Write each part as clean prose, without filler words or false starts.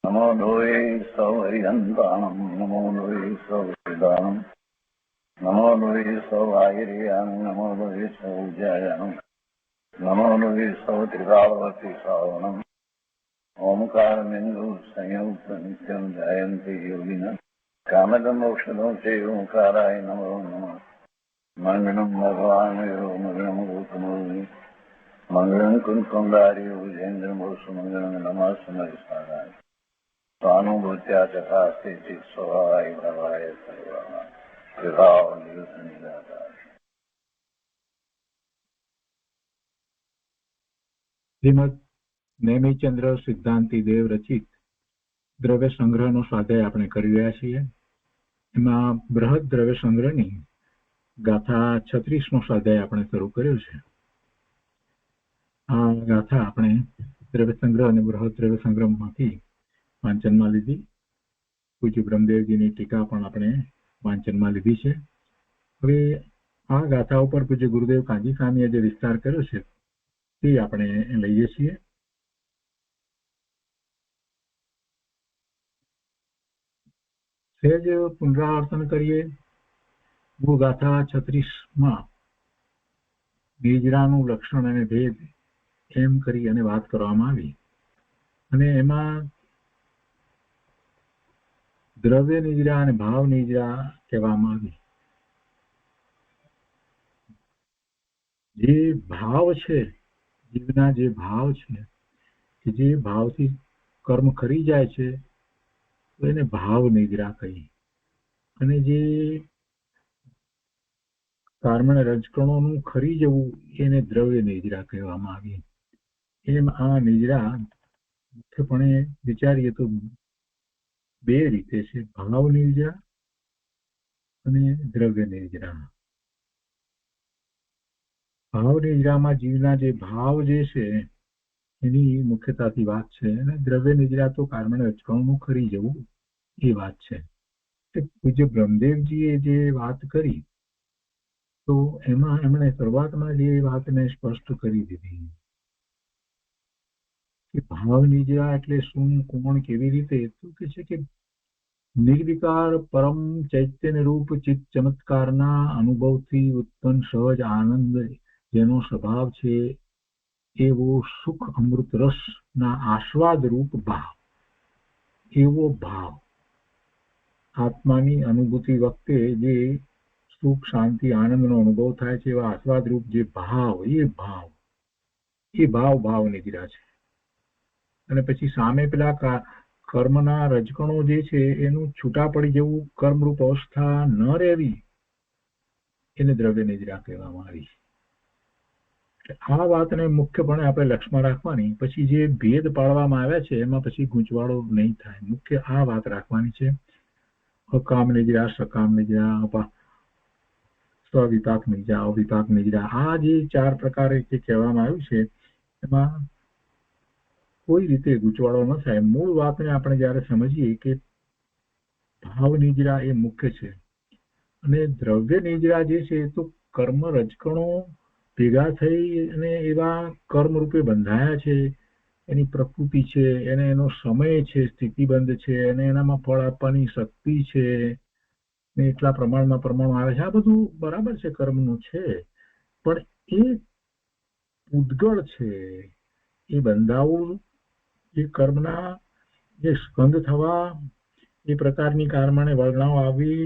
નમો લોહે સૌહરિહંતાણમ નમો લોહે સૌહૃદાનમ નમો લોહે સૌઆયર્યામ નમો લોહે સૌજ્યાયામ નમો લોહે સૌત્રિકાવતી શ્રાવણમ ઓમકારમેન્દુ સંયુક્ત નિત્યમ જયંતિ યોગિના કામદમોક્ષદો છે ઓંકારાય નમો નમઃ મંગળમ ભગવાન મંગળમ ગૌતમોર્મિ મંગળમ કુંકુંડારી વિજેન્દ્રમોષ મંગળમ નમઃ સમયસારાય स्वानुभूत्या चकास्ते स्वभावाय भवाय सर्वः विभाव निरुद्ध निराकार। શ્રીમદ નેમિચંદ્ર સિદ્ધાંતિ દેવ રચિત દ્રવ્ય સંગ્રહનો સ્વાધ્યાય આપણે કરી રહ્યા છીએ. એમાં બૃહદ દ્રવ્ય સંગ્રહની ગાથા 36નો સ્વાધ્યાય આપણે શરૂ કર્યો છે. આ ગાથા આપણે દ્રવ્ય સંગ્રહ અને બૃહદ દ્રવ્ય સંગ્રહમાંથી વાંચનમાં લીધી. પૂજ્ય બ્રહ્મદેવજીની ટીકા પણ આપણે વાંચનમાં લીધી છે. હવે આ ગાથા ઉપર પૂજ્ય ગુરુદેવ કાંજી સ્વામીએ જે વિસ્તાર કર્યો છે તે આપણે લઈએ છીએ. સહેજ પુનરાવર્તન કરીએ. ગાથા 36માં નિજરાનું લક્ષણ અને ભેદ એમ કરી અને વાત કરવામાં આવી, અને એમાં દ્રવ્ય નિદ્રા અને ભાવ નિદ્રા કહેવામાં આવી. જે ભાવ છે, જીવના જે ભાવ છે, કે જે ભાવથી કર્મ કરી જાય છે તો એને ભાવ નિદ્રા કહી, અને જે કર્મના રજકણોનું ખરી જવું એને દ્રવ્ય નિદ્રા કહેવામાં આવી. એમ આ નિદ્રા મુખ્યપણે વિચારીએ તો બે રીતે છે, ભાવ નિદ્રા અને દ્રવ્ય નિદ્રા. ભાવ નિદ્રામાં જીવના જે ભાવ જે છે એની મુખ્યતાથી વાત છે, અને દ્રવ્ય નિદ્રા તો કર્મના રજકણોનું ખરી જવું એ વાત છે. પૂજ્ય બ્રહ્મદેવજીએ જે વાત કરી તો એમાં એમણે શરૂઆતમાં જે વાતને સ્પષ્ટ કરી દીધી કે ભાવ નિદ્રા એટલે શું, કોણ, કેવી રીતે. તો કે છે કે નિર્વિકાર પરમ ચૈતન્ય રૂપ ચિત્ત ચમત્કારના અનુભવથી ઉત્પન્ન સહજ આનંદ જેનો સ્વભાવ છે એવો સુખ અમૃત રસ ના આસ્વાદ રૂપ ભાવ. એવો ભાવ આત્માની અનુભૂતિ વખતે જે સુખ, શાંતિ, આનંદનો અનુભવ થાય છે એવા આસ્વાદ રૂપ જે ભાવ, એ ભાવ નિદ્રા છે. અને પછી સામે પેલા કર્મના રજકણો જે છે એનું છૂટા પડી જવું, કર્મરૂપ અવસ્થા ન રહેવી, એને દ્રવ્ય નિદ્રા કહેવામાં આવી. આ વાતને મુખ્યપણે આપણે લક્ષમાં રાખવાની. પછી જે ભેદ પાડવામાં આવ્યા છે એમાં પછી ગૂંચવાડો નહીં થાય. મુખ્ય આ વાત રાખવાની છે. અકામ નિદ્રા, સકામ નિદ્રા, સ્વવિપાક નિદ્રા, અવિપાક નિદ્રા, આ જે 4 પ્રકારે જે કહેવામાં આવ્યું છે એમાં કોઈ રીતે ગૂંચવાડો ન થાય. મૂળ વાતને આપણે જયારે સમજીએ કે ભાવ નિદ્રા એ મુખ્ય છે, અને દ્રવ્ય નિદ્રા જે છે તો કર્મ રજકણો ભેગા થઈ અને એવા કર્મ રૂપે બંધાયા છે, એની પ્રકૃતિ છે, એને એનો સમય છે, સ્થિતિબંધ છે, અને એનામાં ફળ આપવાની શક્તિ છે, ને એટલા પ્રમાણમાં આવે છે. આ બધું બરાબર છે, કર્મનું છે, પણ એ ઉદ્ગળ છે. એ બંધાવું, એ કર્મના જે સ્કંદ થવા, એ પ્રકારની કર્મને વર્ણવ આવી,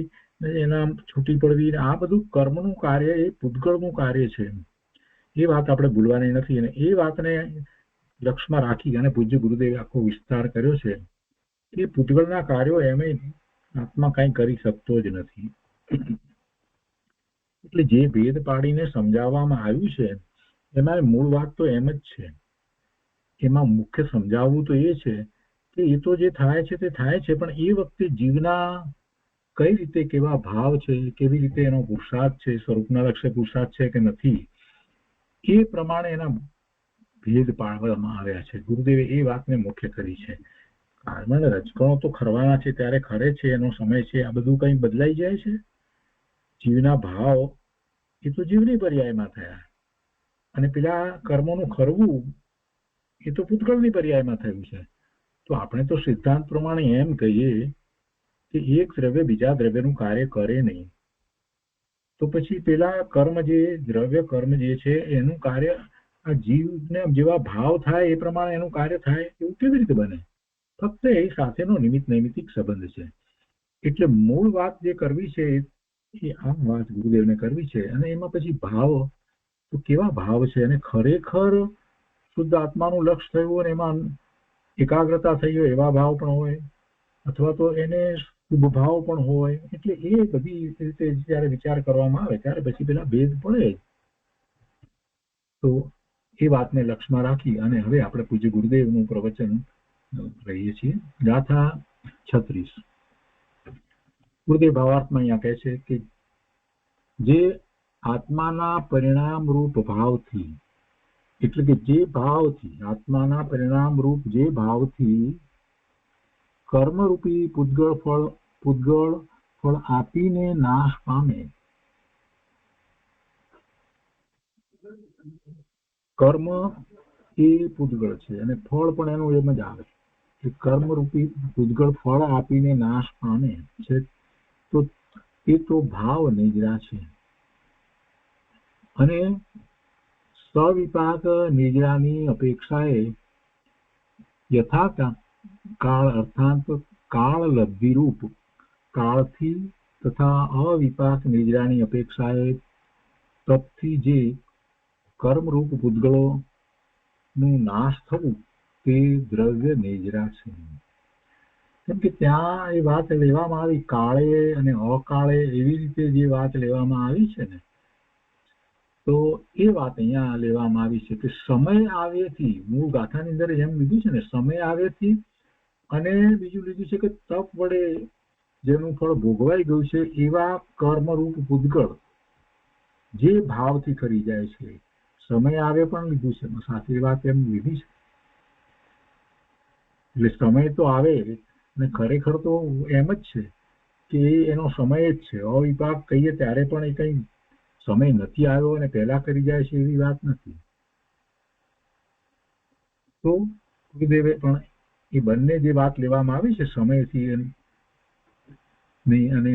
એના છૂટી પડવી, આ બધું કર્મનું કાર્ય, એ પૂતગળનું કાર્ય છે. એ વાત આપણે ભૂલવાની નથી. અને એ વાતને લક્ષમાં રાખી અને પૂજ્ય ગુરુદેવે આખો વિસ્તાર કર્યો છે. એ પૂતગળના કાર્યો એમે આત્મા કઈ કરી શકતો જ નથી. એટલે જે ભેદ પાડીને સમજાવવામાં આવ્યું છે એમાં મૂળ વાત તો એમ જ છે. એમાં મુખ્ય સમજાવવું તો એ છે કે એ તો જે થાય છે તે થાય છે, પણ એ વખતે જીવના કઈ રીતે કેવા ભાવ છે, કેવી રીતે એનો પુરુષાર્થ છે, સ્વરૂપના લક્ષ્ય પુરુષાર્થ છે કે નથી, એ પ્રમાણે એના ભેદ પાડવામાં આવ્યા છે. ગુરુદેવે એ વાતને મુખ્ય કરી છે. કર્મના રજકણો તો ખરવાના છે ત્યારે ખરે છે, એનો સમય છે, આ બધું કઈ બદલાઈ જાય છે. જીવના ભાવ એ તો જીવની પર્યાયમાં થયા, અને પેલા કર્મોનું ખરવું એ તો પૂતગળની પર્યાયમાં થયું છે. તો આપણે તો સિદ્ધાંત પ્રમાણે એમ કહીએ કે એક દ્રવ્ય બીજા દ્રવ્યનું કાર્ય કરે નહીં, તો પછી પેલા કર્મ જે દ્રવ્ય કર્મ જે છે એનું કાર્ય આ જીવને જેવા ભાવ થાય એ પ્રમાણે એનું કાર્ય થાય એવું કેવી રીતે બને? ફક્ત એ સાથેનો નિમિત્ત નૈમિત્તિક સંબંધ છે. એટલે મૂળ વાત જે કરવી છે એ આ વાત ગુરુદેવને કરવી છે. અને એમાં પછી ભાવ તો કેવા ભાવ છે, અને ખરેખર શુદ્ધ આત્માનું લક્ષ થયું અને એમાં એકાગ્રતા થઈ હોય એવા ભાવ પણ હોય, અથવા તો એને શુભ ભાવ પણ હોય. એટલે એ બધી રીતે જયારે વિચાર કરવામાં આવે ત્યારે પછી પેલા ભેદ પડે. તો એ વાતને લક્ષમાં રાખી અને હવે આપણે પૂજ્ય ગુરુદેવનું પ્રવચન લઈએ છીએ. ગાથા 36. ગુરુદેવ ભાવાર્થમાં અહીંયા કહે છે કે જે આત્માના પરિણામ રૂપ ભાવથી, એટલે કે જે ભાવથી આત્માના પરિણામ રૂપ જે ભાવથી કર્મરૂપી પૂતગળ ફળ આપીને નાશ પામે. કર્મ એ પૂતગળ છે અને ફળ પણ એનું એમ જ આવે છે. કર્મરૂપી પૂતગળ ફળ આપીને નાશ પામે છે, તો એ તો ભાવ નિદ્રા છે. અને સવિપાક નિદ્રાની અપેક્ષાએ યથા કાળ અર્થાત કાળ લબ્ધિરૂપ કાળથી તથા અવિપાક નિદ્રાની અપેક્ષાએ તપથી જે કર્મરૂપ પૂતગળોનું નાશ થવું તે દ્રવ્ય નિદ્રા છે. કેમ કે ત્યાં એ વાત લેવામાં આવી કાળે અને અકાળે એવી રીતે જે વાત લેવામાં આવી છે ને, તો એ વાત અહીંયા લેવામાં આવી છે કે સમય આવ્યેથી, મૂળ ગાથાની અંદર એમ લીધું છે ને, સમય આવ્યેથી, અને બીજું લીધું છે કે તપ વડે જેનું ફળ ભોગવાઈ ગયું છે એવા કર્મરૂપ પૂતગળ જે ભાવથી કરી જાય છે. સમય આવે પણ લીધું છે, સાથે વાત એમ લીધી છે. એટલે સમય તો આવે ને ખરેખર તો એમ જ છે કે એનો સમય જ છે. અવિપાક કહીએ ત્યારે પણ એ કઈ સમય નથી આવ્યો અને પહેલા કરી જાય છે એવી વાત નથી. તો ગુરુદેવે પણ એ બંને જે વાત લેવામાં આવી છે સમયથી અને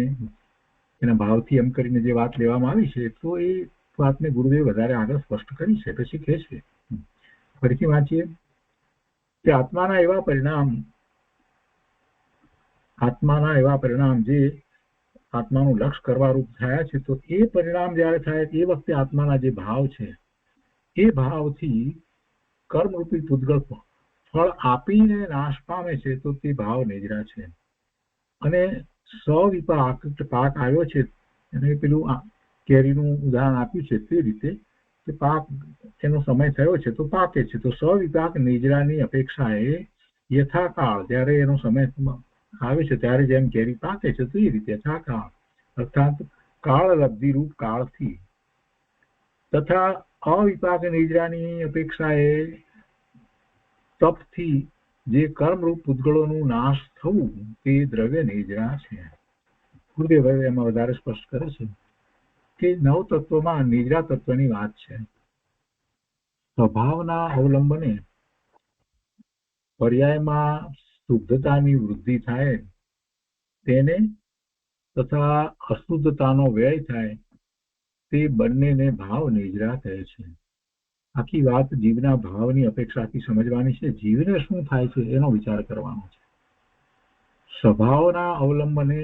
એના ભાવથી એમ કરીને જે વાત લેવામાં આવી છે, તો એ વાતને ગુરુદેવ વધારે આગળ સ્પષ્ટ કરી છે. પછી કહે છે, ફરીથી વાંચીએ કે આત્માના એવા પરિણામ જે આત્માનું લક્ષ કરવા રૂપ થયા છે, તો એ પરિણામ જયારે થાય એ વખતે આત્માના જે ભાવ છે એ ભાવથી કર્મરૂપી પૂતગળ ફળ આપીને નાશ પામે છે, તો તે ભાવ નિદ્રા છે. અને સવિપાક પાક આવ્યો છે, અને પેલું કેરીનું ઉદાહરણ આપ્યું છે તે રીતે કે પાક એનો સમય થયો છે તો પાકે છે. તો સવિપાક નિદ્રાની અપેક્ષાએ યથાકાળ જ્યારે એનો સમય આવે છે ત્યારે જેમ કેરી પાકે છે તો એ રીતે યથાકાળ અર્થાત કાળ લબ્ધિ રૂપ કાળથી તથા અવિપાક નિદ્રાની અપેક્ષાએ તપથી જે કર્મરૂપ પૂતગળોનું નાશ થવું તે દ્રવ્ય નિદ્રા છે. ગુરુદેવ એમાં વધારે સ્પષ્ટ કરે છે કે નવ તત્વમાં નિદ્રા તત્વની વાત છે. સ્વભાવના અવલંબને પર્યાયમાં શુદ્ધતાની વૃદ્ધિ થાય તેને તથા અશુદ્ધતાનો વ્યય થાય તે બંનેને ભાવ નિદ્રા કહે છે. આખી વાત જીવના ભાવની અપેક્ષાથી સમજવાની છે. જીવને શું થાય છે એનો વિચાર કરવાનો છે. સ્વભાવના અવલંબને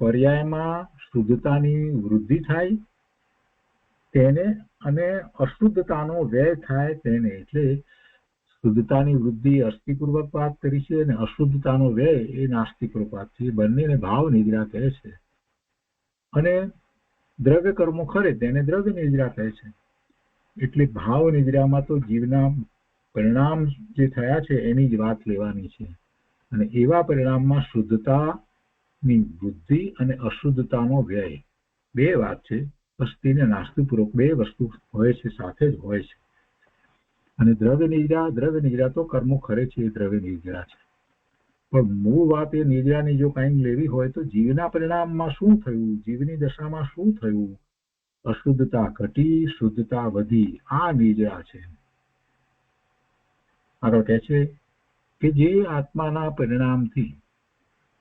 પર્યાયમાં શુદ્ધતાની વૃદ્ધિ થાય તેને અને અશુદ્ધતાનો વ્યય થાય તેને. એટલે શુદ્ધતાની વૃદ્ધિ અસ્થિપૂર્વક વાત કરી છે અને અશુદ્ધતાનો વ્યય એ નાસ્તિપૂર્વક વાત છે. બંનેને ભાવ નિદ્રા કહે છે. અને દ્રવ્ય કર્મો ખરે તેને દ્રવ્ય નિદ્રા કહે છે. એટલે ભાવ નિદ્રામાં તો જીવના પરિણામ જે થયા છે એની જ વાત લેવાની છે. અને એવા પરિણામમાં શુદ્ધતાની વૃદ્ધિ અને અશુદ્ધતાનો વ્યય બે વાત છે. અસ્થિ ને નાસ્તિપૂર્વક બે વસ્તુ હોય છે, સાથે જ હોય છે. અને દ્રવ્ય નિદ્રા તો કર્મો ખરે છે એ દ્રવ્ય નિદ્રા છે. પણ મૂળ વાત એ નિદ્રાની જો કઈ લેવી હોય તો જીવના પરિણામમાં શું થયું, જીવની દશામાં શું થયું, અશુદ્ધતા ઘટી શુદ્ધતા વધી, આ નિદ્રા છે. આગળ કહે છે કે જે આત્માના પરિણામથી,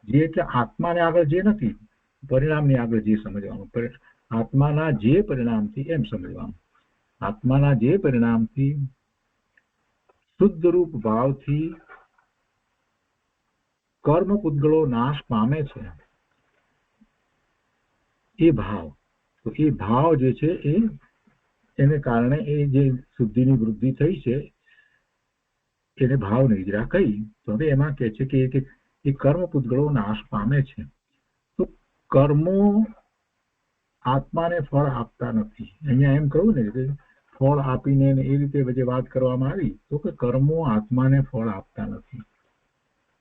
જે એટલે આત્માને આગળ જે નથી, પરિણામની આગળ જે સમજવાનું, આત્માના જે પરિણામથી એમ સમજવાનું, આત્માના જે પરિણામથી શુદ્ધ રૂપ ભાવથી કર્મ પૂતગળો નાશ પામે છે, એ ભાવ, તો એ ભાવ જે છે એને કારણે એ જે શુદ્ધિની વૃદ્ધિ થઈ છે એને ભાવ નિદ્રા કહી. તો હવે એમાં કહે છે કે એ કર્મ પૂતગળો નાશ પામે છે. તો કર્મો આત્માને ફળ આપતા નથી. અહીંયા એમ કહ્યું ને કે ફળ આપીને એ રીતે બધી વાત કરવામાં આવી, તો કે કર્મો આત્માને ફળ આપતા નથી.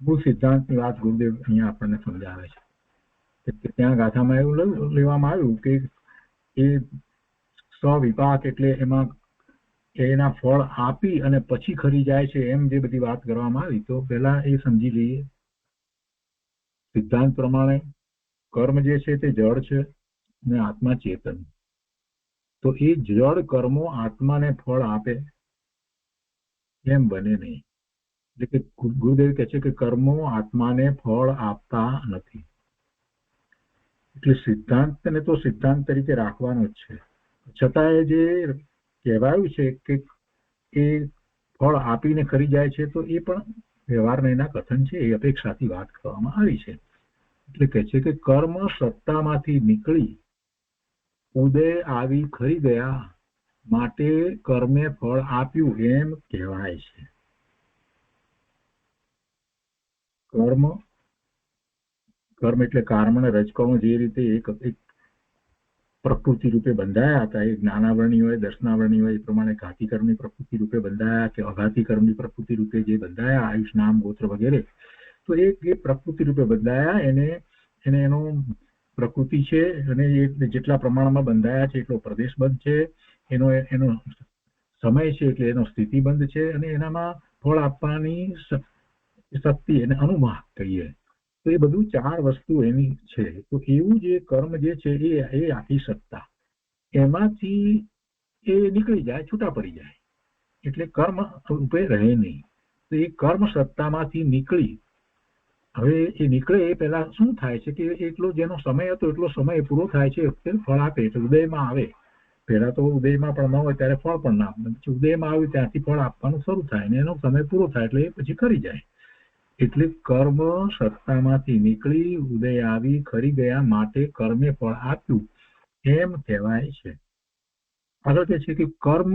મૂળ સિદ્ધાંતની વાત ગુરુદેવ અહીંયા આપણને સમજાવે છે. ત્યાં ગાથામાં એવું લેવામાં આવ્યું કે એ સ્વવિપાક એટલે એમાં એના ફળ આપી અને પછી ખરી જાય છે, એમ જે બધી વાત કરવામાં આવી. તો પહેલા એ સમજી લઈએ સિદ્ધાંત પ્રમાણે કર્મ જે છે તે જળ છે અને આત્મા ચેતન. તો એ જળ કર્મો આત્માને ફળ આપે એમ બને નહીં. એટલે કે ગુરુદેવ કહે છે કે કર્મો આત્માને ફળ આપતા નથી. એટલે સિદ્ધાંતને તો સિદ્ધાંત તરીકે રાખવાનો જ છે, છતાં જે કહેવાયું છે કે એ ફળ આપીને ખરી જાય છે, તો એ પણ વ્યવહારના એના કથન છે, એ અપેક્ષાથી વાત કરવામાં આવી છે. એટલે કહે છે કે કર્મ સત્તામાંથી નીકળી ઉદય આવી ખરી ગયા માટે કર્મે ફળ આપ્યું એમ કહેવાય છે. કર્મ એટલે કર્મ અને રજકણો જે રીતે એક પ્રકૃતિ રૂપે બંધાયા હતા, એ જ્ઞાનાવરણી હોય, દર્શનાવરણી હોય, એ પ્રમાણે ઘાતી કર્મની પ્રકૃતિ રૂપે બંધાયા કે અઘાતી કર્મની પ્રકૃતિ રૂપે જે બંધાયા, આયુષ, નામ, ગોત્ર વગેરે, તો એ પ્રકૃતિ રૂપે બંધાયા, એને એનો પ્રકૃતિ છે અને એ જેટલા પ્રમાણમાં બંધાયા છે એટલો પ્રદેશબંધ છે, એનો સમય છે એટલે એનો સ્થિતિબંધ છે, અને એનામાં ફળ આપવાની શક્તિ એને અનુમાન કહીએ. તો એ બધું ચાર વસ્તુ એની છે. તો એવું જે કર્મ જે છે એ આખી સત્તા એમાંથી એ નીકળી જાય, છૂટા પડી જાય, એટલે કર્મ રૂપે રહે નહીં. તો એ કર્મ સત્તામાંથી નીકળી, હવે એ નીકળે એ પહેલા શું થાય છે કે એટલો જેનો સમય હતો એટલો સમય પૂરો થાય છે, ફળ આપે એટલે ઉદયમાં આવે. પહેલા તો ઉદયમાં પણ ન હોય ત્યારે ફળ પણ ના આપે, પછી ઉદયમાં આવ્યું ત્યાંથી ફળ આપવાનું શરૂ થાય ને એનો સમય પૂરો થાય એટલે એ પછી ખરી જાય. એટલે કર્મ સત્તામાંથી નીકળી ઉદય આવી ખરી ગયા માટે કર્મે ફળ આપ્યું એમ કહેવાય છે. આગળ કહે છે કે કર્મ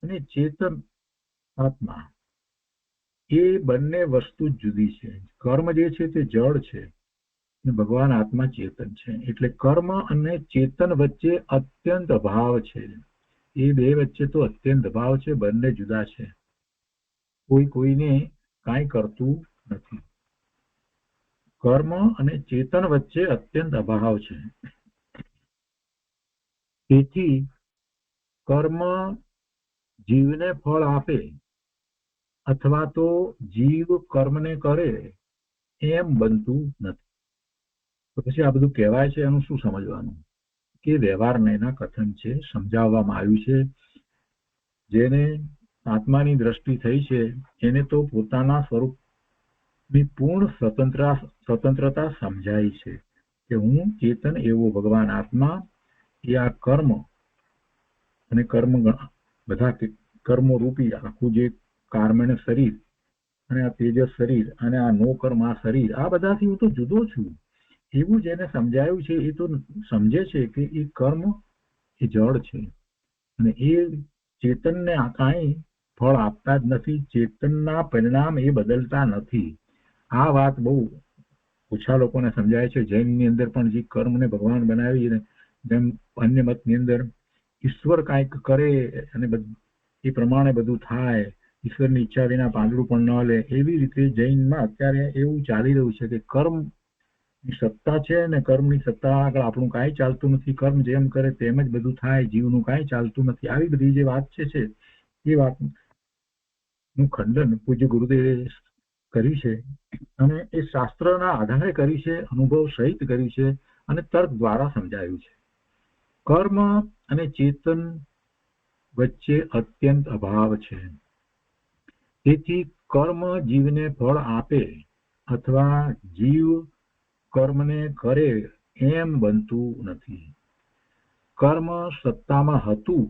અને ચેતન આત્મા એ બંને વસ્તુ જુદી છે. કર્મ જે છે તે જળ છે, ભગવાન આત્મા ચેતન છે. એટલે કર્મ અને ચેતન વચ્ચે અત્યંત અભાવ છે. એ બે વચ્ચે તો અત્યંત અભાવ છે, બંને જુદા છે. કોઈ કોઈને કાંઈ કરતું નથી. કર્મ અને ચેતન વચ્ચે અત્યંત અભાવ છે. તેથી કર્મ જીવને ફળ આપે અથવા તો જીવ કર્મને કરે એમ બનતું નથી. તો પછી આ બધું કહેવાય છે, એનું શું સમજવાનું? કે વ્યવહારના એના કથન છે, સમજાવવામાં આવ્યું છે. જેને આત્માની દ્રષ્ટિ થઈ છે એને તો પોતાના સ્વરૂપની પૂર્ણ સ્વતંત્રતા સમજાય છે કે હું ચેતન એવો ભગવાન આત્મા એ આ કર્મ અને કર્મ બધા કર્મો રૂપી આખું જે કાર્મણ શરીર અને આ તેજસ શરીર અને આ નો કર્મ આ શરીર, આ બધાથી હું તો જુદો છું એવું જેને સમજાયું છે એ તો સમજે છે કે એ કર્મ એ જળ છે અને એ ચેતનને કાંઈ ફળ આપતા જ નથી. ચેતનના પરિણામ એ બદલતા નથી. આ વાત બહુ ઓછા લોકોને સમજાય છે. જૈનની અંદર પણ જે કર્મને ભગવાન બનાવી, જેમ અન્ય મતની અંદર ઈશ્વર કાંઈક કરે અને એ પ્રમાણે બધું થાય, ઈશ્વરની ઈચ્છા વિના પાંદડું પણ ન લે, એવી રીતે જૈનમાં અત્યારે એવું ચાલી રહ્યું છે કે કર્મની સત્તા છે ને કર્મની સત્તા આગળ આપણું કાંઈ ચાલતું નથી. કર્મ જેમ કરે તેમ જ બધું થાય, જીવનું કાંઈ ચાલતું નથી. આવી બધી જે વાત છે એ વાતનું ખંડન પૂજ્ય ગુરુદેવે કર્યું છે અને એ શાસ્ત્રના આધારે કર્યું છે, અનુભવ સહિત કર્યું છે અને તર્ક દ્વારા સમજાયું છે. કર્મ અને ચેતન વચ્ચે અત્યંત અભાવ છે. તેથી કર્મ જીવને ફળ આપે અથવા જીવ કર્મને કરે એમ બનતું નથી. કર્મ સત્તામાં હતું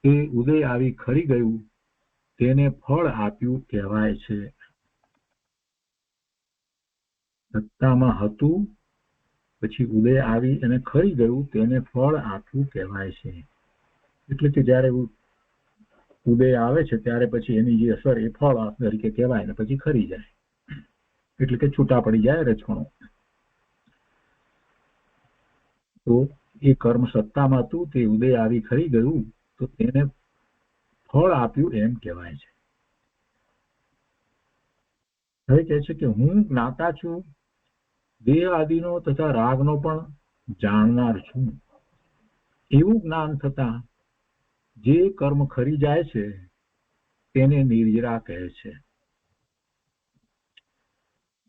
તે ઉદય આવી ખરી ગયું તેને ફળ આપ્યું કહેવાય છે. સત્તામાં હતું પછી ઉદય આવી અને ખરી ગયું તેને ફળ આપ્યું કહેવાય છે. એટલે કે જ્યારે ઉદય આવે છે ત્યારે પછી એની જે અસર એ ફળ તરીકે કહેવાય ને પછી ખરી જાય, એટલે કે છૂટા પડી જાય રજકણો. તો એ કર્મ સત્તામાં હતું તે ઉદય આવી ખરી ગયું તો તેને ફળ આપ્યું એમ કહેવાય છે. હવે કહે છે કે હું જ્ઞાતા છું, દેહ આદિનો તથા રાગનો પણ જાણનાર છું. એવું જ્ઞાન થતા જે કર્મ ખરી જાય છે તેને નિર્જરા કહે છે.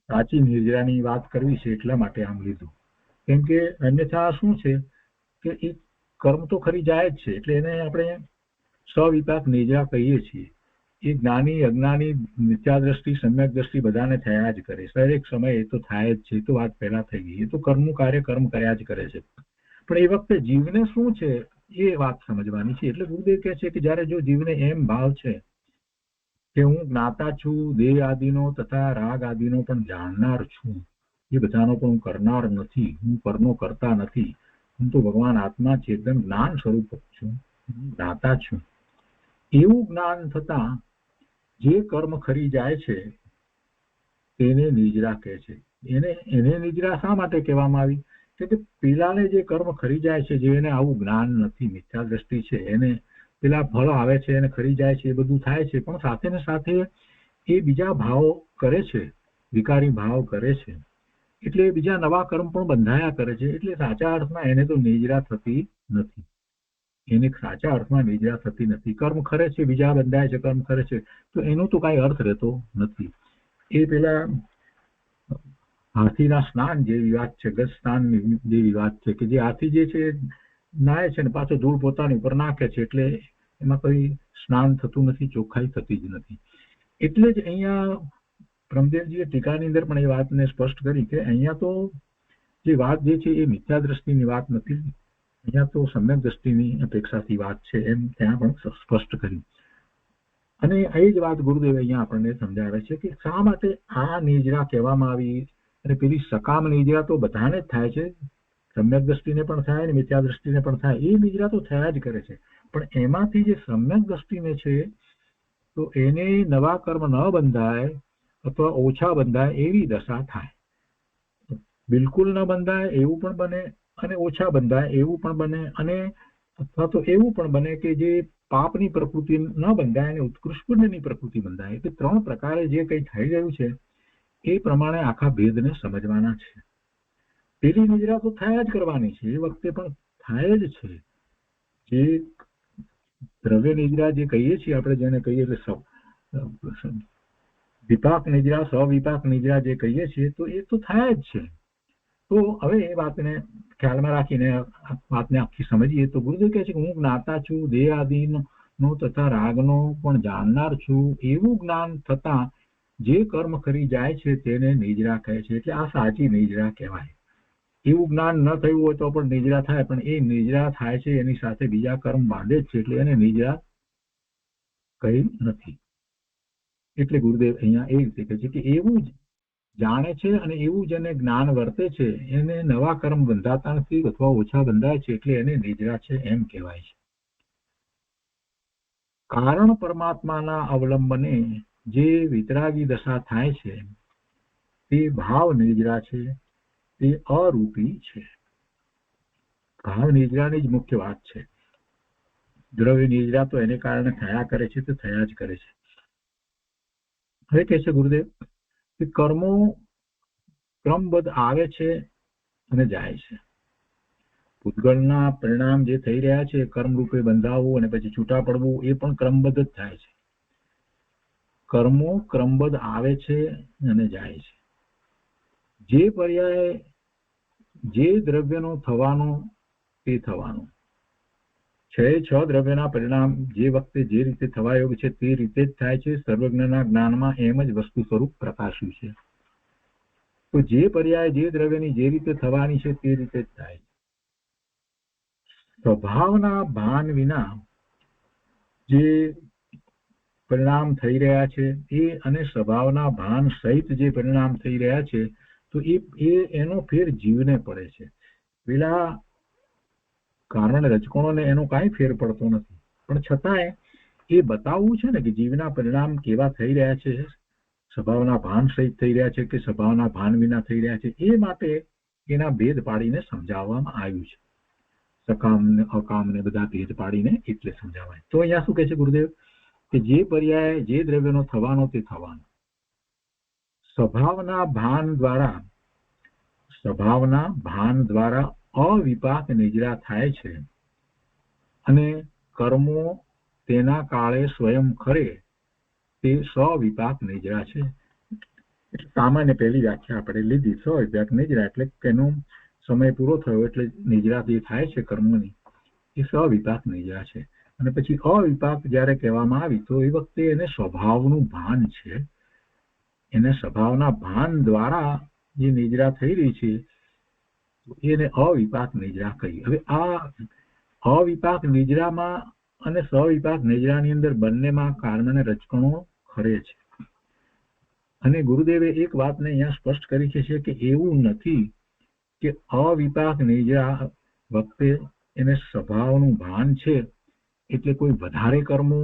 સાચી નિર્જરાની વાત કરવી છે એટલા માટે આમ લીધું, કેમ કે અન્યથા શું છે કે એ કર્મ તો ખરી જાય જ છે એટલે એને આપણે સ્વવિપાક નિર્જરા કહીએ છીએ. એ જ્ઞાની અજ્ઞાની મિથ્યા દ્રષ્ટિ સમ્યક દ્રષ્ટિ બધાને થયા જ કરે, દરેક સમય એ તો થાય જ છે. એ તો વાત પહેલા થઈ ગઈ, એ તો કર્મનું કાર્ય કર્મ કર્યા જ કરે છે. પણ એ વખતે જીવને શું છે એ વાત સમજવાની છે. એટલે ગુરુદેવ કહે છે કે જયારે જો જીવને એમ ભાવ છે કે હું જ્ઞાતા છું, દેહ આદિનો તથા રાગ આદિનો પણ જાણનાર છું, એ બધાનો પણ હું કરનાર નથી, હું પરનો કરતા નથી, હું તો ભગવાન આત્મા ચેતન જ્ઞાન સ્વરૂપ છું, જ્ઞાતા છું. એવું જ્ઞાન થતા જે કર્મ ખરી જાય છે તેને નિજરા કહે છે. એને નિજરા શા માટે કહેવામાં આવી કે પેલાને જે કર્મ ખરી જાય છે, જેને આવું જ્ઞાન નથી, મિથ્યા દ્રષ્ટિ છે, એને પેલા ફળ આવે છે એને ખરી જાય છે, એ બધું થાય છે, પણ સાથે ને સાથે એ બીજા ભાવ કરે છે, વિકારી ભાવ કરે છે, એટલે બીજા નવા કર્મ પણ બંધાયા કરે છે. એટલે સાચા અર્થમાં એને તો નિજરા થતી નથી, એને સાચા અર્થમાં નિજરા થતી નથી. કર્મ ખરે છે, બીજા બંધાય છે, કર્મ ખરે છે, તો એનો તો કઈ અર્થ રહેતો નથી. એ પેલા હાથીના સ્નાન જેવી વાત છે, ગજ સ્નાન જેવી વાત છે, કે જે હાથી જે છે નાય છે ને પાછો ધૂળ પોતાની ઉપર નાખે છે, એટલે એમાં કઈ સ્નાન થતું નથી, ચોખ્ખાઈ થતી જ નથી. એટલે જ અહીંયા બ્રહ્મદેવજીએ ટીકાની અંદર પણ એ વાતને સ્પષ્ટ કરી કે અહીંયા તો જે વાત જે છે એ મિથ્યા દ્રષ્ટિની વાત નથી, અહીંયા તો સમ્યક દ્રષ્ટિની અપેક્ષાથી વાત છે, એમ ત્યાં પણ સ્પષ્ટ કરી. અને એ જ વાત ગુરુદેવ અહીંયા આપણને સમજાવે છે કે શા માટે આ નિજરા કહેવામાં આવી. અને પેલી સકામ નિજરા તો બધાને જ થાય છે, સમ્યક દ્રષ્ટિને પણ થાય ને મિથ્યા દ્રષ્ટિને પણ થાય, એ નિજરા તો થયા જ કરે છે. પણ એમાંથી જે સમ્યક દ્રષ્ટિને છે તો એને નવા કર્મ ન બંધાય અથવા ઓછા બંધાય એવી દશા થાય. બિલકુલ ન બંધાય એવું પણ બને, અને ઓછા બંધાય એવું પણ બને, અને અથવા તો એવું પણ બને કે જે પાપની પ્રકૃતિ ન બંધાય અને ઉત્કૃષ્ટ પુણ્યની પ્રકૃતિ બંધાય. એટલે ત્રણ પ્રકારે જે કંઈ થઈ ગયું છે એ પ્રમાણે આખા ભેદને સમજવાના છે. પેલી નિજરા તો થયા જ કરવાની છે, એ વખતે પણ થાય જ છે. જે દ્રવ્ય નિજરા જે કહીએ છીએ આપણે, જેને કહીએ એટલે વિપાક નિજરા, સ્વવિપાક નિજરા જે કહીએ છીએ, તો એ તો થાય જ છે. તો હવે એ વાતને ખ્યાલમાં રાખીને વાતને આખી સમજીએ તો ગુરુદેવ કહે છે કે હું જ્ઞાતા છું, દેહ આદિનો તથા રાગનો પણ જાણનાર છું. એવું જ્ઞાન થતા જે કર્મ કરી જાય છે તેને નિજરા કહે છે. એટલે આ સાચી નિજરા કહેવાય. એવું જ્ઞાન ન થયું હોય તો પણ નિજરા થાય, પણ એ નિજરા થાય છે એની સાથે બીજા કર્મ બાંધે જ છે, એટલે એને નિજરા કહી નથી. એટલે ગુરુદેવ અહીંયા એ રીતે કહે છે કે એવું જ જાણે છે અને એવું જેને જ્ઞાન વર્તે છે એને નવા કર્મ બંધાતા નથી અથવા ઓછા બંધાય છે, એટલે એને નિજરા છે એમ કહેવાય છે. કારણ પરમાત્માના અવલંબને જે વિતરાગી દશા થાય છે તે ભાવ નિજરા છે, તે અરૂપી છે. ભાવ નિજરાની જ મુખ્ય વાત છે. દ્રવ્ય નિજરા તો એને કારણે થયા કરે છે, તો થયા જ કરે છે. હવે કહે છે ગુરુદેવ કે કર્મો ક્રમબદ્ધ આવે છે અને જાય છે. ભૂતગળના પરિણામ જે થઈ રહ્યા છે, કર્મ રૂપે બંધાવવું અને પછી છૂટા પડવું, એ પણ ક્રમબદ્ધ જ થાય છે. કર્મો ક્રમબદ્ધ આવે છે અને જાય છે. જે પર્યાય જે દ્રવ્યનો થવાનો તે થવાનો, છ દ્રવ્યના પરિણામ જે વખતે જે રીતે થવા યોગ છે તે રીતે જ થાય છે. સર્વજ્ઞના જ્ઞાનમાં એમ જ વસ્તુ સ્વરૂપ પ્રકાશ્યું છે. તો જે પર્યાય જે દ્રવ્યની જે રીતે થવાની છે તે રીતે જ થાય. સ્વભાવના ભાન વિના જે પરિણામ થઈ રહ્યા છે એ અને સ્વભાવના ભાન સહિત જે પરિણામ થઈ રહ્યા છે તો એનો ફેર જીવને પડે છે. પેલા કારણ રજકણોને એનો કાંઈ ફેર પડતો નથી, પણ છતાંય એ બતાવવું છે ને કે જીવના પરિણામ કેવા થઈ રહ્યા છે, સ્વભાવના ભાન સહિત થઈ રહ્યા છે કે સ્વભાવના ભાન વિના થઈ રહ્યા છે, એ માટે એના ભેદ પાડીને સમજાવવામાં આવ્યું છે. સકામ ને અકામ ને બધા ભેદ પાડીને એટલે સમજાવાય. તો અહીંયા શું કહે છે ગુરુદેવ કે જે પર્યાય જે દ્રવ્યનો થવાનો તે થવાનો. સ્વભાવના ભાન દ્વારા અવિપાક નિજરા થાય છે અને કર્મો તેના કાળે સ્વયં ખરે તે સ્વવિપાક નિજરા છે. સામાન્ય પહેલી વ્યાખ્યા આપણે લીધી. સ્વવિપાક નિજરા એટલે તેનો સમય પૂરો થયો એટલે નિજરા જે થાય છે કર્મોની એ સ્વવિપાક નિજરા છે. અને પછી અવિપાક જયારે કહેવામાં આવી તો એ વખતે એને સ્વભાવનું ભાન છે, એને સ્વભાવના ભાન દ્વારા જે નિજરા થઈ રહી છે એને અવિપાક નિજરા કહી. હવે આ અવિપાક નિજરામાં અને સ્વવિપાક નિજરાની અંદર બંનેમાં કારણ અને રજકણો ખરે છે. અને ગુરુદેવે એક વાતને અહીંયા સ્પષ્ટ કરી છે કે એવું નથી કે અવિપાક નિજરા વખતે એને સ્વભાવનું ભાન છે એટલે કોઈ વધારે કર્મો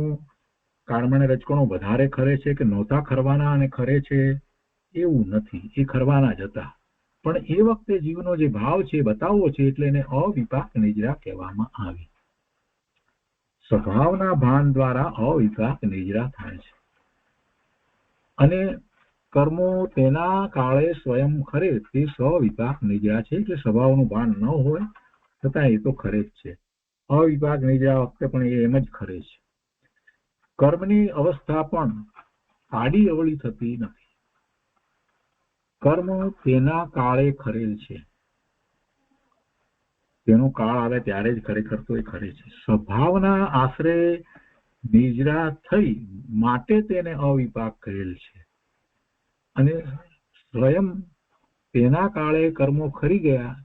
કારણ અને રજકણો વધારે ખરે છે કે નહોતા ખરવાના અને ખરે છે, એવું નથી. એ ખરવાના જ હતા, પણ એ વખતે જીવનો જે ભાવ છે બતાવવો છે એટલે એને અવિપાક નિજરા કહેવામાં આવી. સ્વભાવના ભાન દ્વારા અવિપાક નિજરા થાય છે અને કર્મો તેના કાળે સ્વયં ખરે તે સ્વવિપાક નિજરા છે. એટલે સ્વભાવનું ભાન ન હોય છતાં એ તો ખરે જ છે. અવિપાક નિજરા વખતે પણ એ એમ જ ખરે છે. કર્મની અવસ્થા પણ આડી અવળી થતી નથી. કર્મ તેના કાળે ખરેલ છે, તેનો કાળ આવે ત્યારે જ ખરેખર તો એ ખરે છે. સ્વભાવના આશરે નિજરા થઈ માટે તેને અવિપાક કહેલ છે અને સ્વયં તેના કાળે કર્મો ખરી ગયા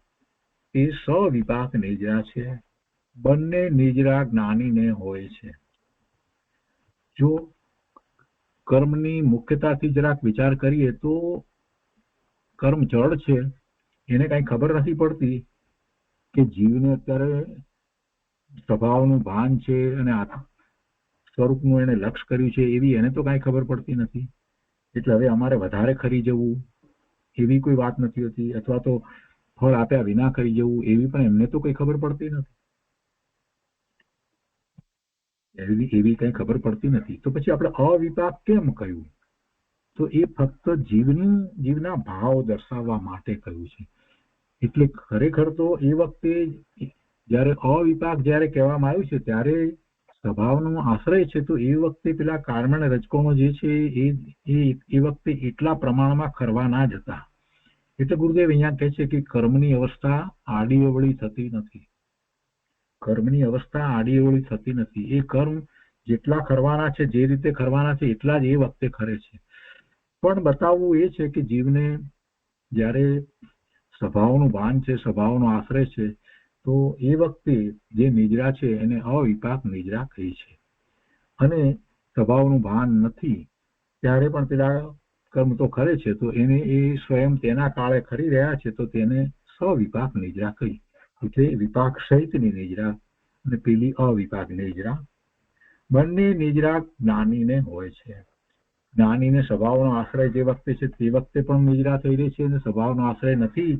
તે સ્વવિપાક નિજરા છે. બંને નિજરા જ્ઞાનીને હોય છે. જો કર્મની મુખ્યતાથી જરાક વિચાર કરીએ તો કર્મ જળ છે, એને કઈ ખબર નથી પડતી કે જીવને અત્યારે સ્વભાવનું ભાન છે અને સ્વરૂપનું એને લક્ષ કર્યું છે એવી એને તો કઈ ખબર પડતી નથી. એટલે હવે અમારે વધારે ખરી જવું એવી કોઈ વાત નથી હોતી, અથવા તો ફળ આપ્યા વિના ખરી જવું એવી પણ એમને તો કઈ ખબર પડતી નથી. એવી કઈ ખબર પડતી નથી. તો પછી આપણે અવિપાક કેમ કહ્યું? તો એ ફક્ત જીવના ભાવ દર્શાવવા માટે કહ્યું છે. એટલે ખરેખર તો એ વખતે જયારે અવિપાક જયારે કહેવામાં આવ્યું છે ત્યારે સ્વભાવનો આશ્રય છે, તો એ વખતે પેલા કારણ અને રજકણો જે છે એ વખતે એટલા પ્રમાણમાં ખરવા ના જ હતા. એટલે ગુરુદેવ અહીંયા કહે છે કે કર્મની અવસ્થા આડી અવળી થતી નથી. કર્મની અવસ્થા આડી અવળી થતી નથી. એ કર્મ જેટલા ખરવાના છે, જે રીતે ખરવાના છે એટલા જ એ વખતે ખરે છે. પણ બતાવવું એ છે કે જીવને જ્યારે સ્વભાવનું ભાન છે, સ્વભાવનો આશ્રય છે, તો એ વખતે જે નિજરા છે એને અવિપાક નિજરા કહી છે. અને સ્વભાવનું ભાન નથી ત્યારે પણ પેલા કર્મ તો ખરે છે, તો એને એ સ્વયં તેના કાળે ખરી રહ્યા છે તો તેને સ્વવિપાક નિજરા કહી. એટલે વિપાક સહિતની નિજરા અને પેલી અવિપાક નિજરા. બંને નિજરા જ્ઞાનીને હોય છે. જ્ઞાનીને સ્વભાવનો આશ્રય જે વખતે છે તે વખતે પણ નિજરા થઈ રહી છે અને સ્વભાવનો આશ્રય નથી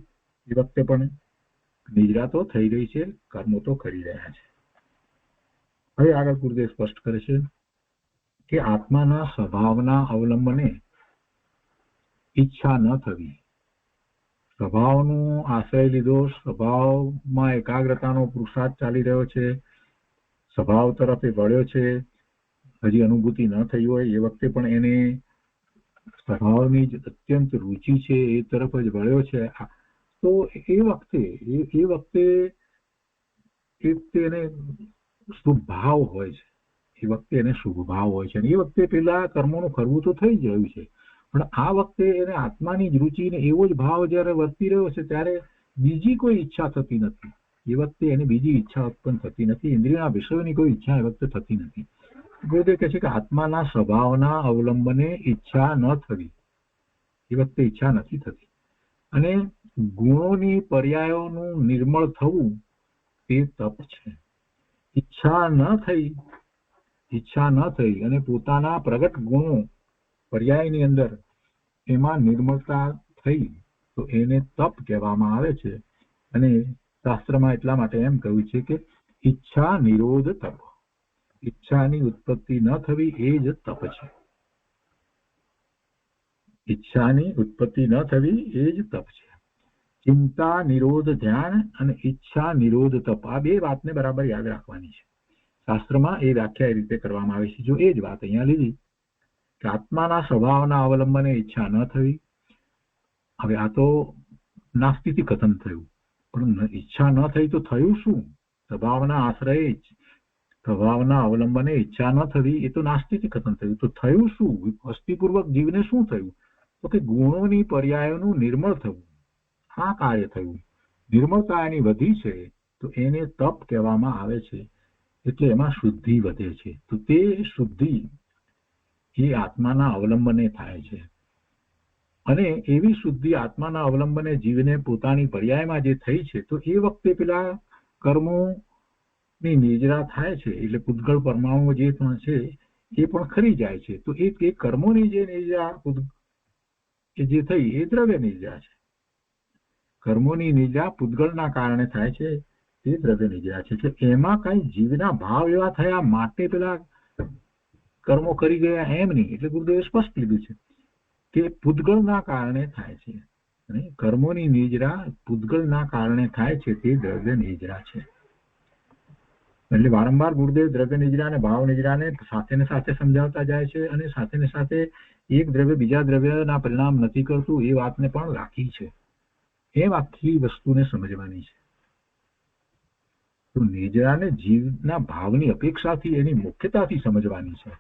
એ વખતે પણ નિજરા તો થઈ રહી છે, કર્મો તો કરી રહ્યા છે. હવે આગળ ગુરુદેવ સ્પષ્ટ કરે છે કે આત્માના સ્વભાવના અવલંબને ઈચ્છા ન થવી. સ્વભાવનો આશ્રય લીધો, સ્વભાવમાં એકાગ્રતાનો પુરુષાર્થ ચાલી રહ્યો છે, સ્વભાવ તરફ એ વળ્યો છે, હજી અનુભૂતિ ન થઈ હોય એ વખતે પણ એને સ્વભાવની જ અત્યંત રુચિ છે એ તરફ જ વળ્યો છે. તો એ વખતે એને શુભ ભાવ હોય છે એ વખતે એને શુભ ભાવ હોય છે. અને એ વખતે પેલા કર્મોનું કરવું તો થઈ જ રહ્યું છે, પણ આ વખતે એને આત્માની જ રુચિ ને એવો જ ભાવ જયારે વર્તી રહ્યો છે ત્યારે બીજી કોઈ ઈચ્છા થતી નથી. એ વખતે એને બીજી ઈચ્છા ઉત્પન્ન થતી નથી, ઇન્દ્રિયના વિષયોની કોઈ ઈચ્છા એ વખતે થતી નથી. ગુરુદેવ કહે છે કે આત્માના સ્વભાવના અવલંબને ઈચ્છા ન થવી, એ વખતે ઈચ્છા નથી થતી. અને ગુણોની પર્યાયોનું નિર્મળ થવું તે તપ છે. ઈચ્છા ન થઈ અને પોતાના પ્રગટ ગુણો પર્યાયની અંદર એમાં નિર્મળતા થઈ તો એને તપ કહેવામાં આવે છે. અને શાસ્ત્રમાં એટલા માટે એમ કહ્યું છે કે ઈચ્છા નિરોધ તપ, ઈચ્છાની ઉત્પત્તિ ન થવી એ જ તપ છે. ઈચ્છાની ઉત્પત્તિ ન થવી એ જ તપ છે. ચિંતા નિરોધ ધ્યાન અને ઈચ્છા નિરોધ તપ, આ બે વાતને બરાબર યાદ રાખવાની છે. શાસ્ત્રમાં એ વ્યાખ્યા એ રીતે કરવામાં આવે છે. જો એ જ વાત અહીંયા લીધી કે આત્માના સ્વભાવના અવલંબને ઈચ્છા ન થવી, હવે આ તો નાસ્તિથી કથન થયું, પણ ઈચ્છા ન થઈ તો થયું શું? સ્વભાવના આશ્રય સ્વભાવના અવલંબને ઈચ્છા ન થવી એ તો નાસ્તિથી કથન થયું. તો થયું શું? અસ્થિપૂર્વક જીવને શું થયું? તો કે ગુણોની પર્યાયોનું નિર્મળ થવું, આ કાર્ય થયું. નિર્મળતા એની વધી છે તો એને તપ કહેવામાં આવે છે. એટલે એમાં શુદ્ધિ વધે છે. તો તે શુદ્ધિ એ આત્માના અવલંબને થાય છે. અને એવી શુદ્ધિ આત્માના અવલંબને જીવને પોતાની પર્યાયમાં જે થઈ છે તો એ વખતે પેલા કર્મોની નિજરા થાય છે. એટલે પૂતગળ પરમાણુ જે પણ છે એ પણ ખરી જાય છે. તો એ કર્મોની જે નિજરા જે થઈ એ દ્રવ્ય નિજરા છે. કર્મોની નિજરા પૂતગળના કારણે થાય છે, તે દ્રવ્ય નિજરા છે. એટલે એમાં કઈ જીવના ભાવ એવા થયા માટે પેલા કર્મો કરી ગયા એમ નહીં. એટલે ગુરુદેવે સ્પષ્ટ લીધું છે કે પૂતગળના કારણે થાય છે. અને કર્મોની નિજરા પૂતગળના કારણે થાય છે તે દ્રવ્ય નિજરા છે. એટલે વારંવાર ગુરુદેવ દ્રવ્ય નિજરા અને ભાવ નિજરાને સાથે ને સાથે સમજાવતા જાય છે. અને સાથે ને સાથે એક દ્રવ્ય બીજા દ્રવ્યના પરિણામ નથી કરતું એ વાતને પણ રાખી છે. એમ આખી વસ્તુને સમજવાની છે. તો નિજરાને જીવના ભાવની અપેક્ષાથી એની મુખ્યતાથી સમજવાની છે,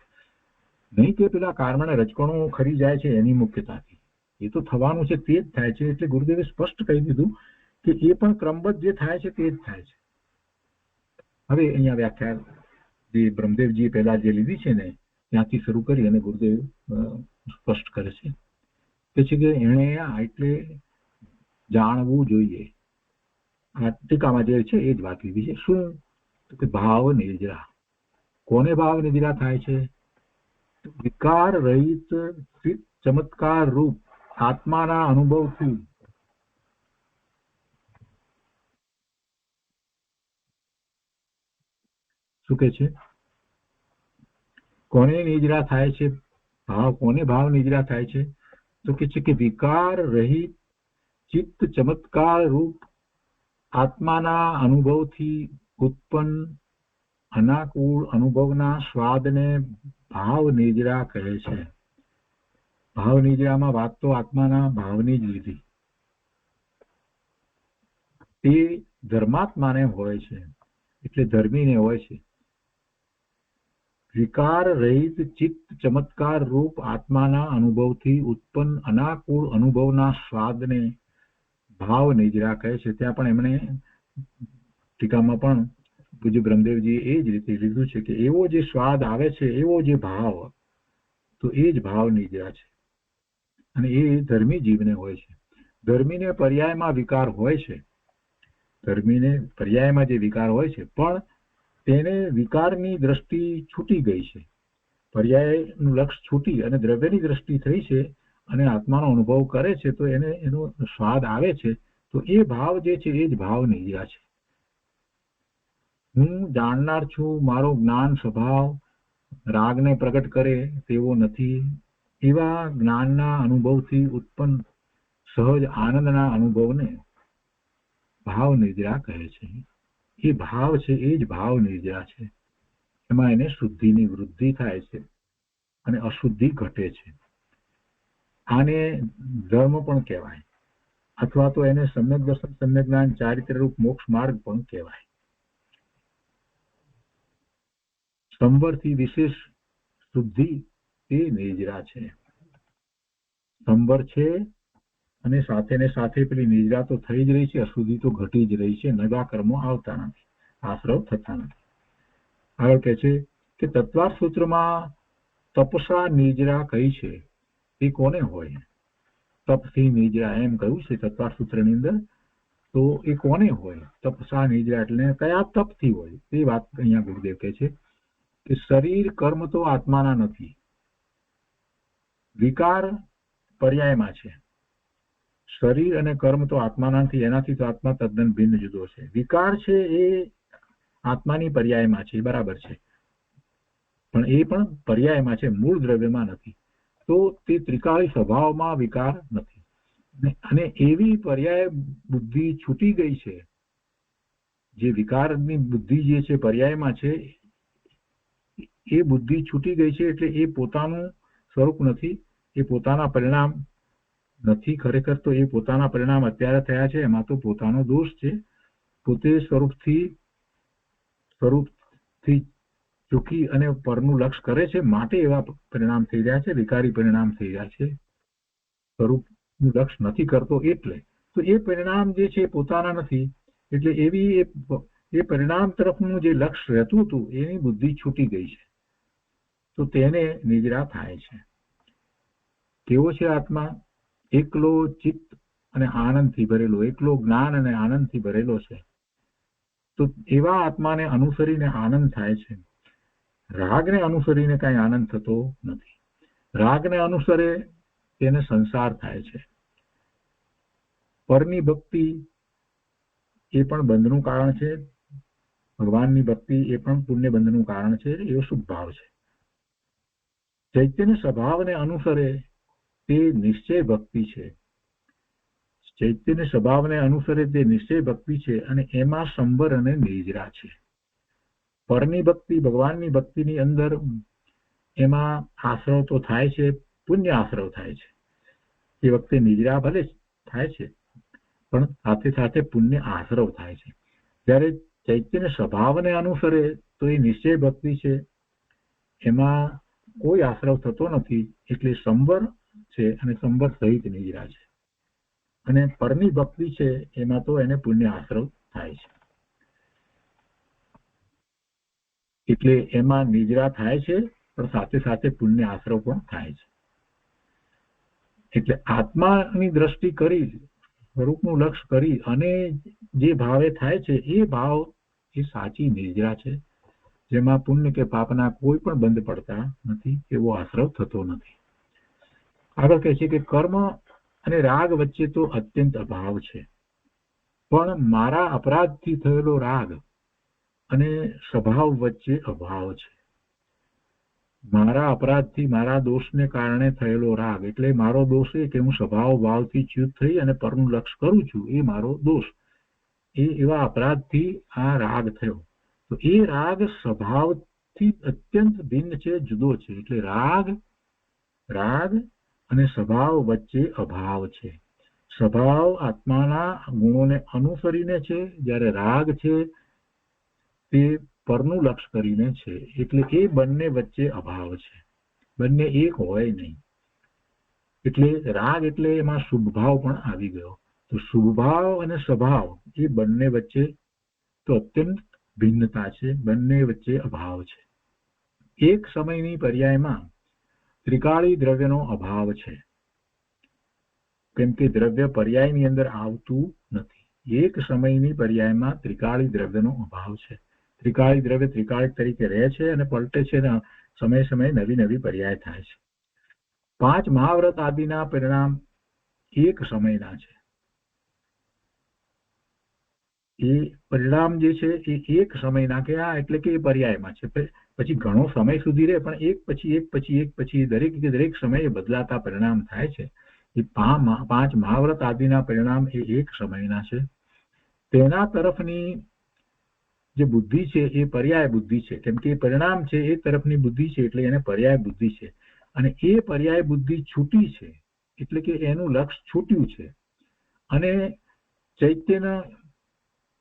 નહીં કે પેલા કર્મના રજકણો ખરી જાય છે એની મુખ્યતાથી. એ તો થવાનું છે તે જ થાય છે. એટલે ગુરુદેવે સ્પષ્ટ કહી દીધું કે એ પણ ક્રમબદ્ધ જે થાય છે તે જ થાય છે. હવે અહીંયા વ્યાખ્યા જે બ્રહ્મદેવજીએ પહેલા જે લીધી છે ને ત્યાંથી શરૂ કરી અને ગુરુદેવ સ્પષ્ટ કરે છે કે એણે એટલે જાણવું જોઈએ. આ ટીકામાં જે છે એ જ વાત લીધી છે. શું? તો કે ભાવ નિજરા. કોને ભાવ નિજરા થાય છે? વિકાર રહિત ચમત્કાર રૂપ આત્માના અનુભવથી શું કે છે? કોને નિજરા થાય છે? કોને ભાવ નિજરા થાય છે? તો કે છે કે વિકાર રહિત ચિત્ત ચમત્કાર રૂપ આત્માના અનુભવથી ઉત્પન્ન અનાકૂળ અનુભવના સ્વાદને ભાવ નિજરા કહે છે. ભાવ નિજરામાં વાત તો આત્માના ભાવની જ લીધી. તે ધર્માત્માને હોય છે, એટલે ધર્મીને હોય છે. વિકાર રહિત ચિત્ત ચમત્કાર રૂપ આત્માના અનુભવથી ઉત્પન્ન અનાકૂળ અનુભવના સ્વાદને ભાવ નિજરા કહે છે. ત્યાં પણ એમણે ટીકામાં પણ પૂજ્ય બ્રહ્મદેવજીએ એ જ રીતે લીધું છે કે એવો જે સ્વાદ આવે છે, એવો જે ભાવ, તો એ જ ભાવ નિજરા છે. અને એ ધર્મી જીવને હોય છે. ધર્મીને પર્યાયમાં વિકાર હોય છે, ધર્મીને પર્યાયમાં જે વિકાર હોય છે, પણ તેને વિકારની દ્રષ્ટિ છૂટી ગઈ છે. પર્યાયનું લક્ષ છૂટી અને દ્રવ્યની દ્રષ્ટિ થઈ છે અને આત્માનો અનુભવ કરે છે તો એને એનો સ્વાદ આવે છે. તો એ ભાવ જે છે એ જ ભાવ નિજરા છે. હું જાણનાર છું, મારો જ્ઞાન સ્વભાવ રાગને પ્રગટ કરે તેવો નથી, એવા જ્ઞાનના અનુભવથી ઉત્પન્ન સહજ આનંદના અનુભવને ભાવ નિજરા કહે છે. એ ભાવ છે એ જ ભાવ નિજરા છે. એમાં એને શુદ્ધિની વૃદ્ધિ થાય છે અને અશુદ્ધિ ઘટે છે. આને ધર્મ પણ કહેવાય, અથવા તો એને સમ્યક દર્શન સમ્યક જ્ઞાન ચારિત્ર રૂપ મોક્ષ માર્ગ પણ કહેવાય. સંવરથી વિશેષ શુદ્ધિ એ નિજરા છે. સંવર છે અને સાથે ને સાથે પેલી નિજરા તો થઈ જ રહી છે, અશુદ્ધિ તો ઘટી જ રહી છે, નવા કર્મો આવતા નથી, આશ્રવ થતા નથી. આગળ કહે છે કે તત્વાર સૂત્રમાં તપસા નિજરા કહી છે એ કોને હોય? તપથી નિજરા એમ કહ્યું છે તત્વાર સૂત્રની અંદર, તો એ કોને હોય? તપસા નિજરા એટલે કયા તપથી હોય એ વાત અહીંયા ગુરુદેવ કહે છે કે શરીર કર્મ તો આત્માના નથી, વિકાર પર્યાયમાં છે. શરીર અને કર્મ તો આત્માના નથી, એનાથી તો આત્મા તદ્દન ભિન્ન જુદો છે. વિકાર છે એ આત્માની પર્યાયમાં છે, બરાબર છે, પણ એ પણ પર્યાયમાં છે, મૂળ દ્રવ્યમાં નથી. તો તે ત્રિકાળી સ્વભાવમાં વિકાર નથી. અને એવી પર્યાય બુદ્ધિ છૂટી ગઈ છે, જે વિકારની બુદ્ધિ જે છે પર્યાયમાં છે, એ બુદ્ધિ છૂટી ગઈ છે એટલે એ પોતાનું સ્વરૂપ નથી, એ પોતાના પરિણામ નથી. ખરેખર તો એ પોતાના પરિણામ અત્યારે થયા છે એમાં તો પોતાનો દોષ છે. પોતે સ્વરૂપથી ચૂકી અને પરનું લક્ષ કરે છે, માટે એવા પરિણામ થઈ રહ્યા છે, વિકારી પરિણામ થઈ રહ્યા છે. સ્વરૂપનું લક્ષ નથી કરતો એટલે તો એ પરિણામ જે છે પોતાના નથી, એટલે એવી એ પરિણામ તરફનું જે લક્ષ રહેતું હતું એની બુદ્ધિ છૂટી ગઈ છે, તો તેને નિજરા થાય છે. કેવો છે આત્મા? એકલો ચિત્ત અને આનંદથી ભરેલો, એકલો જ્ઞાન અને આનંદથી ભરેલો છે. તો એવા આત્માને અનુસરીને આનંદ થાય છે. રાગને અનુસરીને કઈ આનંદ થતો નથી. રાગને અનુસરે તેને સંસાર થાય છે. પરની ભક્તિ એ પણ બંધનું કારણ છે, ભગવાનની ભક્તિ એ પણ પુણ્ય બંધનું કારણ છે, એવો શુભ ભાવ છે. ચૈતન્ય સ્વભાવને અનુસરે તે નિશ્ચય ભક્તિ છે. ચૈતન્ય સ્વભાવને અનુસરે તે નિશ્ચય ભક્તિ છે અને એમાં સંવર અને નિજરા છે. પરની ભક્તિ, ભગવાનની ભક્તિની અંદર એમાં આશ્રવ તો થાય છે, પુણ્ય આશ્રવ થાય છે. એ વખતે નિજરા ભલે થાય છે પણ સાથે સાથે પુણ્ય આશ્રવ થાય છે. જ્યારે ચૈતન્ય સ્વભાવને અનુસરે તો એ નિશ્ચય ભક્તિ છે, એમાં કોઈ આશ્રવ થતો નથી, એટલે સંવર છે અને સંવર સહિત નિજરા છે. અને પરની ભક્તિ છે એમાં તો એને પુણ્ય આશ્રવ થાય છે, એટલે એમાં નિજરા થાય છે પણ સાથે સાથે પુણ્ય આશ્રવ પણ થાય છે. એટલે આત્માની દ્રષ્ટિ કરી, સ્વરૂપનું લક્ષ કરી અને જે ભાવે થાય છે એ ભાવ એ સાચી નિજરા છે, જેમાં પુણ્ય કે પાપના કોઈ પણ બંધ પડતા નથી, એવો આશ્રવ થતો નથી. આગળ કહે છે કે કર્મ અને રાગ વચ્ચે તો અત્યંત અભાવ છે, પણ મારા અપરાધથી થયેલો રાગ અને સ્વભાવ વચ્ચે અભાવ છે. મારા અપરાધથી, મારા દોષને કારણે થયેલો રાગ એટલે મારો દોષ એ કે હું સ્વભાવ ભાવથી ચ્યુત થઈ અને પરનું લક્ષ કરું છું, એ મારો દોષ. એવા અપરાધથી આ રાગ થયો. તો એ રાગ સ્વભાવથી અત્યંત ભિન્ન છે, જુદો છે. એટલે રાગ અને સ્વભાવ વચ્ચે અભાવ છે. સ્વભાવ આત્માના ગુણોને અનુસરીને છે, જ્યારે રાગ છે તે પરનું લક્ષ કરીને છે. એટલે એ બંને વચ્ચે અભાવ છે, બંને એક હોય નહીં. એટલે રાગ એટલે એમાં શુભ ભાવ પણ આવી ગયો. તો શુભ ભાવ અને સ્વભાવ એ બંને વચ્ચે તો અત્યંત ભિન્નતા છે, બંને વચ્ચે અભાવ છે. એક સમયની પર્યાયમાં ત્રિકાળી દ્રવ્યનો અભાવ છે, કેમ કે દ્રવ્ય પર્યાયની અંદર આવતું નથી. એક સમયની પર્યાયમાં ત્રિકાળી દ્રવ્યનો અભાવ છે. ત્રિકાળી દ્રવ્ય ત્રિકાળી તરીકે રહે છે અને પલટે છે, સમય સમયે નવી નવી પર્યાય થાય છે. 5 મહાવ્રત આદિના પરિણામ એક સમયના છે. એ પરિણામ જે છે એ એક સમયના કે એટલે કે એ પર્યાયમાં છે, પછી ઘણો સમય સુધી રહે પણ એક પછી એક પછી એક પછી દરેક સમયે બદલાતા પરિણામ થાય છે. એ 5 મહાવ્રત આદિના પરિણામ એ એક સમયના છે. તેના તરફની જે બુદ્ધિ છે એ પર્યાય બુદ્ધિ છે, કેમ કે પરિણામ છે એ તરફની બુદ્ધિ છે એટલે એને પર્યાય બુદ્ધિ છે. અને એ પર્યાય બુદ્ધિ છૂટી છે એટલે કે એનું લક્ષ છૂટ્યું છે. અને ચૈત્યના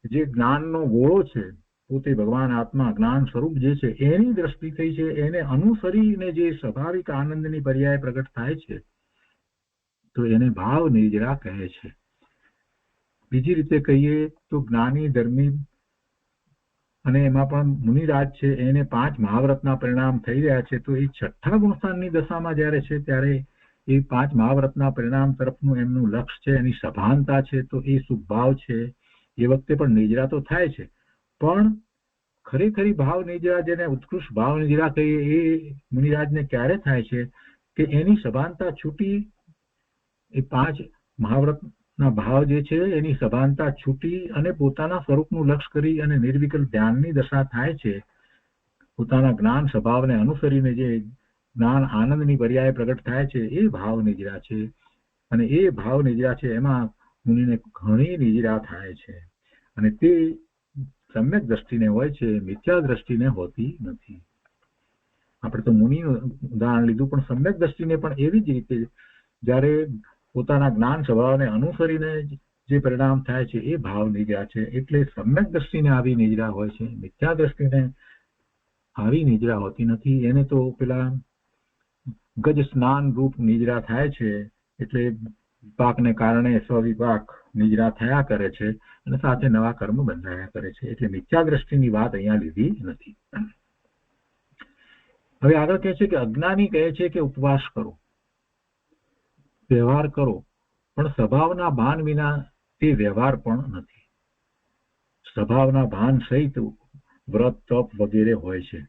જે જ્ઞાનનો ગોળો છે પોતે ભગવાન આત્મા જ્ઞાન સ્વરૂપ જે છે એની દ્રષ્ટિ થઈ છે, એને અનુસરીને જે સ્વાભાવિક આનંદની પર્યાય પ્રગટ થાય છે તો એને ભાવ નિજરા કહે છે. બીજી રીતે કહીએ તો જ્ઞાની ધર્મી અને એમાં પણ મુનિરાજ છે એને 5 મહાવ્રતના પરિણામ થઈ રહ્યા છે, તો એ 6ઠ્ઠા ગુણસ્થાનની દશામાં જયારે છે ત્યારે એ 5 મહાવ્રતના પરિણામ તરફનું એમનું લક્ષ્ય છે, એની સભાનતા છે, તો એ શુભભાવ છે. એ વખતે પણ નિજરા તો થાય છે, પણ ખરેખરી ભાવ નિજરા જેને ઉત્કૃષ્ટ ભાવ નિજરા કહીએ એ મુનિરાજને ક્યારે થાય છે કે એની સભાનતા છૂટી, એ 5 મહાવ્રતના ભાવ જે છે એની સભાનતા છૂટી અને પોતાના સ્વરૂપનું લક્ષ્ય કરી અને નિર્વિકલ્પ ધ્યાનની દશા થાય છે. પોતાના જ્ઞાન સ્વભાવને અનુસરીને જે જ્ઞાન આનંદની પર્યાય પ્રગટ થાય છે એ ભાવ નિજરા છે. અને એ ભાવ નિજરા છે એમાં મુનિને ઘણી નિજરા થાય છે, અને તે સમ્યક દ્રષ્ટિને હોય છે, મિથ્યા દ્રષ્ટિને હોતી નથી. આપણે તો મુનિનું ઉદાહરણ લીધું, પણ સમ્યક દ્રષ્ટિને પણ એવી જ રીતે જ્યારે પોતાના જ્ઞાન સ્વભાવને અનુસરીને જે પરિણામ થાય છે એ ભાવ નિજરા છે. એટલે સમ્યક દ્રષ્ટિને આવી નિજરા હોય છે, મિથ્યા દ્રષ્ટિને આવી નિજરા હોતી નથી. એને તો પેલા ગજ સ્નાન રૂપ નિજરા થાય છે, એટલે વિપાકને કારણે સ્વવિપાક નિજરા થયા કરે છે અને સાથે નવા કર્મ બંધાયા કરે છે. એટલે મિથ્યા દ્રષ્ટિની વાત અહીંયા લીધી નથી. હવે આગળ કહે છે કે અજ્ઞાની કહે છે કે ઉપવાસ કરો, વ્યવહાર કરો, પણ સ્વભાવના ભાન વિના તે વ્યવહાર પણ નથી. સ્વભાવના ભાન સહિત વ્રત તપ વગેરે હોય છે,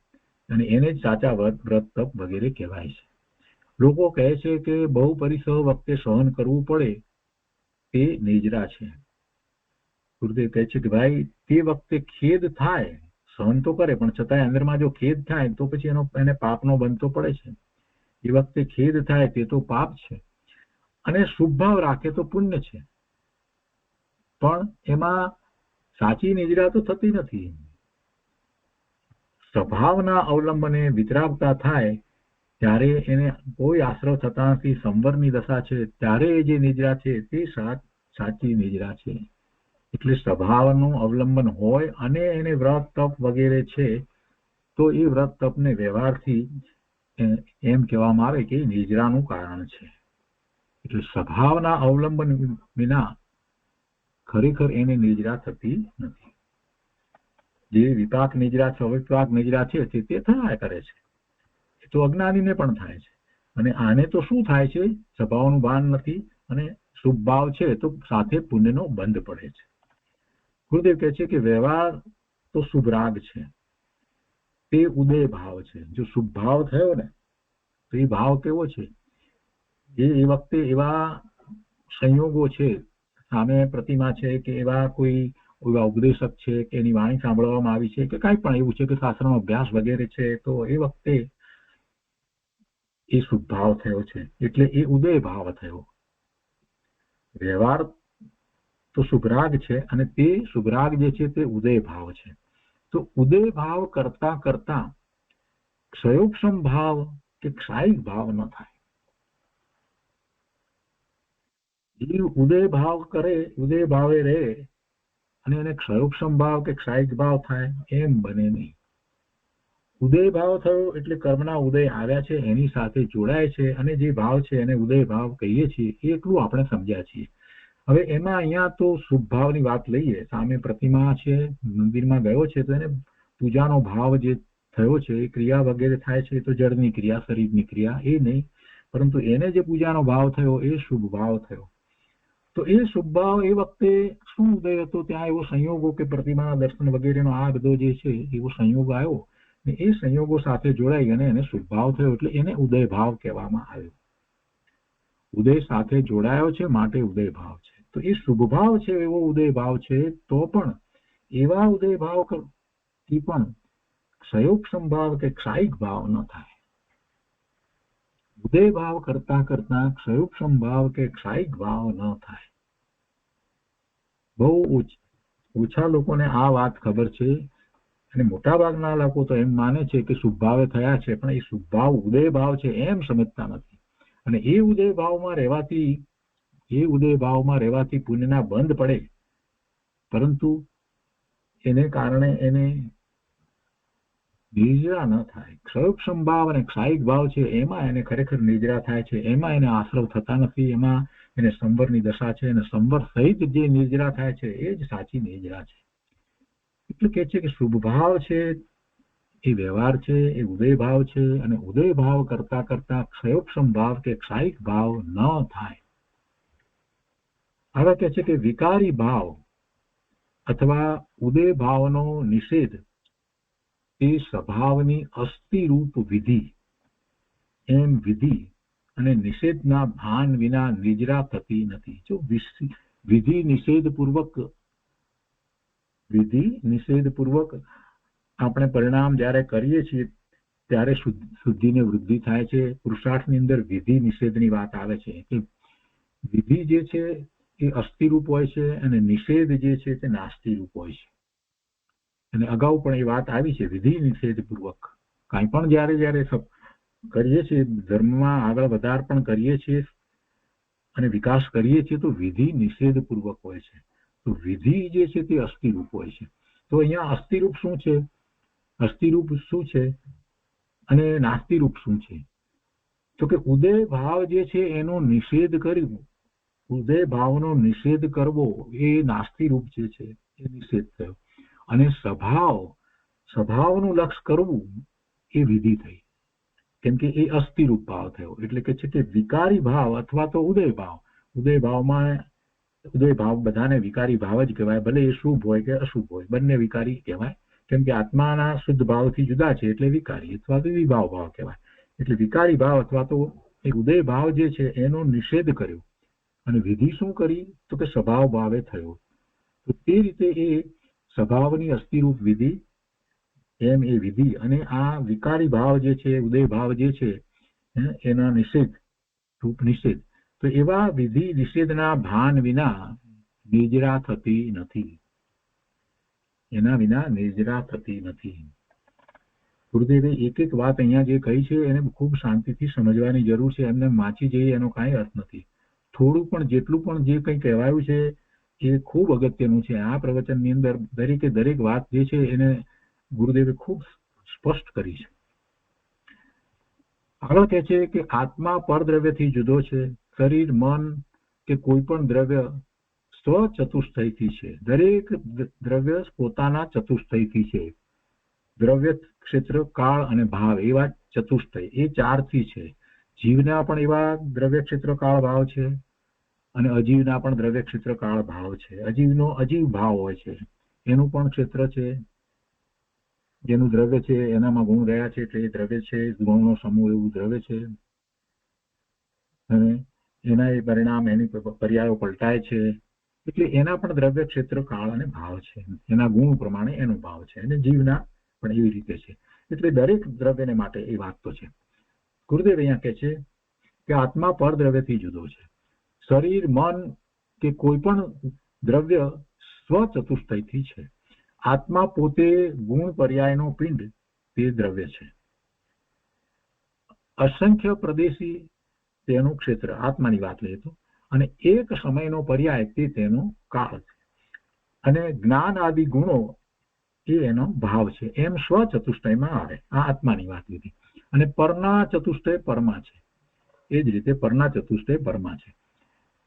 અને એને જ સાચા વ્રત તપ વગેરે કહેવાય છે. લોકો કહે છે કે બહુ પરિસહ વખતે સહન કરવું પડે તે નિજરા છે. ગુરુદેવ કહે છે કે ભાઈ તે વખતે ખેદ થાય, સહન તો કરે પણ છતાંય અંદરમાં જો ખેદ થાય તો પછી એને પાપનો બંધ તો પડે છે. એ વખતે ખેદ થાય તે તો પાપ છે, અને શુભ ભાવ રાખે તો પુણ્ય છે, પણ એમાં સાચી નિજરા તો થતી નથી. સ્વભાવના અવલંબને વિતરાગતા થાય ત્યારે એને કોઈ આશ્રવ થતા નથી, સંવરની દશા છે, ત્યારે એ જે નિજરા છે તે સાચી નિજરા છે. એટલે સ્વભાવનું અવલંબન હોય અને એને વ્રત તપ વગેરે છે તો એ વ્રત તપને વ્યવહારથી એમ કહેવામાં આવે કે નિજરાનું કારણ છે. એટલે સ્વભાવના અવલંબન વિના ખરેખર એને નિજરા થતી નથી. જે વિપાક નિજરા છે, અવિપાક નિજરા છે તે થયા કરે છે, એ તો અજ્ઞાનીને પણ થાય છે. અને આને તો શું થાય છે, સ્વભાવનું ભાન નથી અને શુભ ભાવ છે તો સાથે પુણ્યનો બંધ પડે છે. ગુરુદેવ કહે છે કે વ્યવહાર તો શુભ રાગ છે, તે ઉદય ભાવ છે. જો શુભ ભાવ થયો ને તો એ ભાવ કેવો છે, એ વખતે એવા સંયોગો છે, સામે પ્રતિમા છે કે એવા કોઈ ઉપદેશક છે કે એની વાણી સાંભળવામાં આવી છે કે કાંઈ પણ એવું છે કે શાસ્ત્રનો અભ્યાસ વગેરે છે, તો એ વખતે એ શુભ ભાવ થયો છે એટલે એ ઉદય ભાવ થયો. વ્યવહાર તો શુભરાગ છે અને તે શુભરાગ જે છે તે ઉદય ભાવ છે. તો ઉદય ભાવ કરતા કરતા ક્ષયોક્ષમ ભાવ કે ક્ષાયિક ભાવ ન થાય. જે ઉદય ભાવ કરે, ઉદય ભાવે રહે અને એને ક્ષયોક્ષમ ભાવ કે ક્ષાયિક ભાવ થાય એમ બને નહીં. ઉદય ભાવ થયો એટલે કર્મના ઉદય આવ્યા છે એની સાથે જોડાય છે, અને જે ભાવ છે એને ઉદય ભાવ કહીએ છીએ એટલું આપણે સમજ્યા છીએ. હવે એમાં અહીંયા તો શુભ ભાવની વાત લઈએ. સામે પ્રતિમા છે, મંદિરમાં ગયો છે તો એને પૂજાનો ભાવ જે થયો છે, એ ક્રિયા વગેરે થાય છે તો જળની ક્રિયા, શરીરની ક્રિયા એ નહીં, પરંતુ એને જે પૂજાનો ભાવ થયો એ શુભ ભાવ થયો. તો એ શુભ ભાવ એ વખતે શું ઉદય હતો, ત્યાં એવો સંયોગો કે પ્રતિમાના દર્શન વગેરેનો આ બધો જે છે એવો સંયોગ આવ્યો, ને એ સંયોગો સાથે જોડાઈ અને એને શુભ ભાવ થયો એટલે એને ઉદય ભાવ કહેવામાં આવ્યો. ઉદય સાથે જોડાયો છે માટે ઉદય ભાવ છે. તો એ શુભ ભાવ છે એવો ઉદય ભાવ છે, તો પણ એવા ઉદય ભાવ થી પણ ક્ષયોક્ષમ ભાવ કે ક્ષાયિક ભાવ ન થાય. ઉદય ભાવ કરતા કરતા ક્ષયોક્ષમ ભાવ કે ક્ષાયિક ભાવ ન થાય. બહુ ઓછા લોકોને આ વાત ખબર છે, અને મોટા ભાગના લોકો તો એમ માને છે કે શુભ ભાવે થયા છે, પણ એ શુભ ભાવ ઉદય ભાવ છે એમ સમજતા નથી. અને એ ઉદય ભાવમાં રહેવાથી પુણ્યના બંધ પડે, પરંતુ એને કારણે એને નિજરા ન થાય. ક્ષયોક્ષમ ભાવ અને ક્ષાયિક ભાવ છે એમાં એને ખરેખર નિજરા થાય છે, એમાં એને આશ્રવ થતા નથી, એમાં એને સંવરની દશા છે, અને સંવર સહિત જે નિજરા થાય છે એ જ સાચી નિજરા છે. એટલે કે છે કે શુભ ભાવ છે એ વ્યવહાર છે, એ ઉદય ભાવ છે, અને ઉદય ભાવ કરતા કરતા ક્ષયોક્ષમ ભાવ કે ક્ષાયિક ભાવ ન થાય. હવે કે છે કે વિકારી ભાવ અથવા ઉદય ભાવનો નિષેધ એ સ્વભાવની અસ્થિરૂપ વિધિ, એમ વિધિ અને નિષેધના ભાન વિના નિજરા થતી નથી. જો વિધિ નિષેધ પૂર્વક આપણે પરિણામ જ્યારે કરીએ છીએ ત્યારે શુદ્ધિને વૃદ્ધિ થાય છે. પુરુષાર્થની અંદર વિધિ નિષેધની વાત આવે છે કે વિધિ જે છે એ અસ્થિરૂપ હોય છે અને નિષેધ જે છે તે નાસ્તિરૂપ હોય છે. અને અગાઉ પણ એ વાત આવી છે, વિધિ નિષેધ પૂર્વક કાંઈ પણ જ્યારે કરીએ છીએ, ધર્મમાં આગળ વધાર પણ કરીએ છીએ અને વિકાસ કરીએ છીએ તો વિધિ નિષેધ પૂર્વક હોય છે. તો વિધિ જે છે તે અસ્થિરૂપ હોય છે. તો અહીંયા અસ્થિરૂપ શું છે, અને નાસ્તિરૂપ શું છે? તો કે ઉદય ભાવ જે છે એનો નિષેધ કર્યો, ઉદય ભાવનો નિષેધ કરવો એ નાસ્તિરૂપ જે છે એ નિષેધ થયો, અને સ્વભાવનું લક્ષ કરવું એ વિધિ થઈ, કેમ કે એ અસ્થિરૂપ ભાવ થયો. એટલે કે છે કે વિકારી ભાવ અથવા તો ઉદય ભાવ બધાને વિકારી ભાવ જ કહેવાય, ભલે એ શુભ હોય કે અશુભ હોય, બંને વિકારી કહેવાય, કેમ કે આત્માના શુદ્ધ ભાવથી જુદા છે એટલે વિકારી અથવા તો વિભાવ ભાવ કહેવાય. એટલે વિકારી ભાવ અથવા તો એ ઉદય ભાવ જે છે એનો નિષેધ કર્યો, અને વિધિ શું કરી તો કે સ્વભાવ ભાવે થયો. તો તે રીતે એ સ્વભાવની અસ્થિરૂપ વિધિ, એમ એ વિધિ અને આ વિકારી ભાવ જે છે, ઉદય ભાવ જે છે એના રૂપ નિષેધ, તો એવા વિધિ નિષેધના ભાન વિના નિજરા થતી નથી, એના વિના નિજરા થતી નથી. ગુરુદેવે એક એક વાત અહીંયા જે કહી છે એને ખૂબ શાંતિથી સમજવાની જરૂર છે. એમને વાંચી જઈએ એનો કાંઈ અર્થ નથી. થોડું પણ જેટલું પણ જે કંઈ કહેવાયું છે એ ખૂબ અગત્યનું છે. આ પ્રવચનની અંદર દરેકે દરેક વાત જે છે એને ગુરુદેવે ખૂબ સ્પષ્ટ કરી છે. આગળ કહે છે કે આત્મા પરદ્રવ્યથી જુદો છે. શરીર, મન કે કોઈ પણ દ્રવ્ય સ્વચતુષ્ટયથી છે. દરેક દ્રવ્ય પોતાના ચતુષ્ટયથી છે. દ્રવ્ય, ક્ષેત્ર, કાળ અને ભાવ એવા ચતુષ્ટય એ ચારથી છે. જીવના પણ એવા દ્રવ્ય, ક્ષેત્ર, કાળ, ભાવ છે, અને અજીવના પણ દ્રવ્ય, ક્ષેત્ર, કાળ, ભાવ છે. અજીવનો અજીવ ભાવ હોય છે, એનું પણ ક્ષેત્ર છે, જેનું દ્રવ્ય છે એનામાં ગુણ રહ્યા છે એટલે એ દ્રવ્ય છે, ગુણનો સમૂહ એવું દ્રવ્ય છે, અને એના એ પરિણામ એની પર્યાયો પલટાય છે, એટલે એના પણ દ્રવ્ય, ક્ષેત્ર, કાળ અને ભાવ છે. એના ગુણ પ્રમાણે એનો ભાવ છે, અને જીવના પણ એવી રીતે છે. એટલે દરેક દ્રવ્યને માટે એ વાત તો છે. ગુરુદેવ અહીંયા કહે છે કે આત્મા પરદ્રવ્યથી જુદો છે. શરીર, મન કે કોઈ પણ દ્રવ્ય સ્વચતુષ્ટયથી છે. આત્મા પોતે ગુણ પર્યાયનો પિંડ તે દ્રવ્ય છે. અસંખ્ય પ્રદેશી તેનું ક્ષેત્ર, આત્માની વાત લઈએ તો, અને એક સમયનો પર્યાય તે તેનો કાળ છે, અને જ્ઞાન આદિ ગુણો એ એનો ભાવ છે. એમ સ્વચતુષ્ટયમાં આવે. આ આત્માની વાત લીધી. અને પરના ચતુષ્ટય પરમાં છે, એ જ રીતે પરના ચતુષ્ટય પરમાં છે.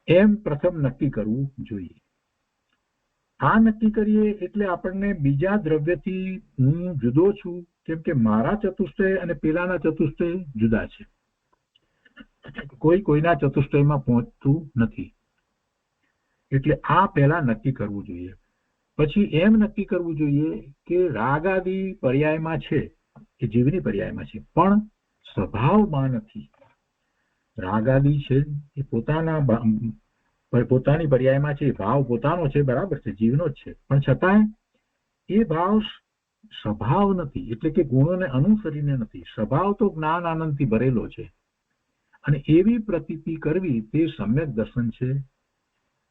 એમ પ્રથમ નક્કી કરવું જોઈએ. આ નક્કી કરીએ એટલે આપણને બીજા દ્રવ્યથી હું જુદો છું, કેમ કે મારા ચતુષ્ટય અને પેલાના ચતુષ્ટય જુદા છે. કોઈના ચતુષ્ટયમાં પહોંચતું નથી. એટલે આ પહેલા નક્કી કરવું જોઈએ. પછી એમ નક્કી કરવું જોઈએ કે રાગાદિ પર્યાયમાં છે, એ જીવની પર્યાયમાં છે, પણ સ્વભાવમાં નથી. રાગાદિ છે એ પોતાની પર્યાયમાં છે, ભાવ પોતાનો છે, બરાબર છે, જીવનો જ છે, પણ છતાંય એ ભાવ સ્વભાવ નથી, એટલે કે ગુણોને અનુસરીને નથી. સ્વભાવ તો જ્ઞાન આનંદથી ભરેલો છે, અને એવી પ્રતીતિ કરવી તે સમ્યક દર્શન છે,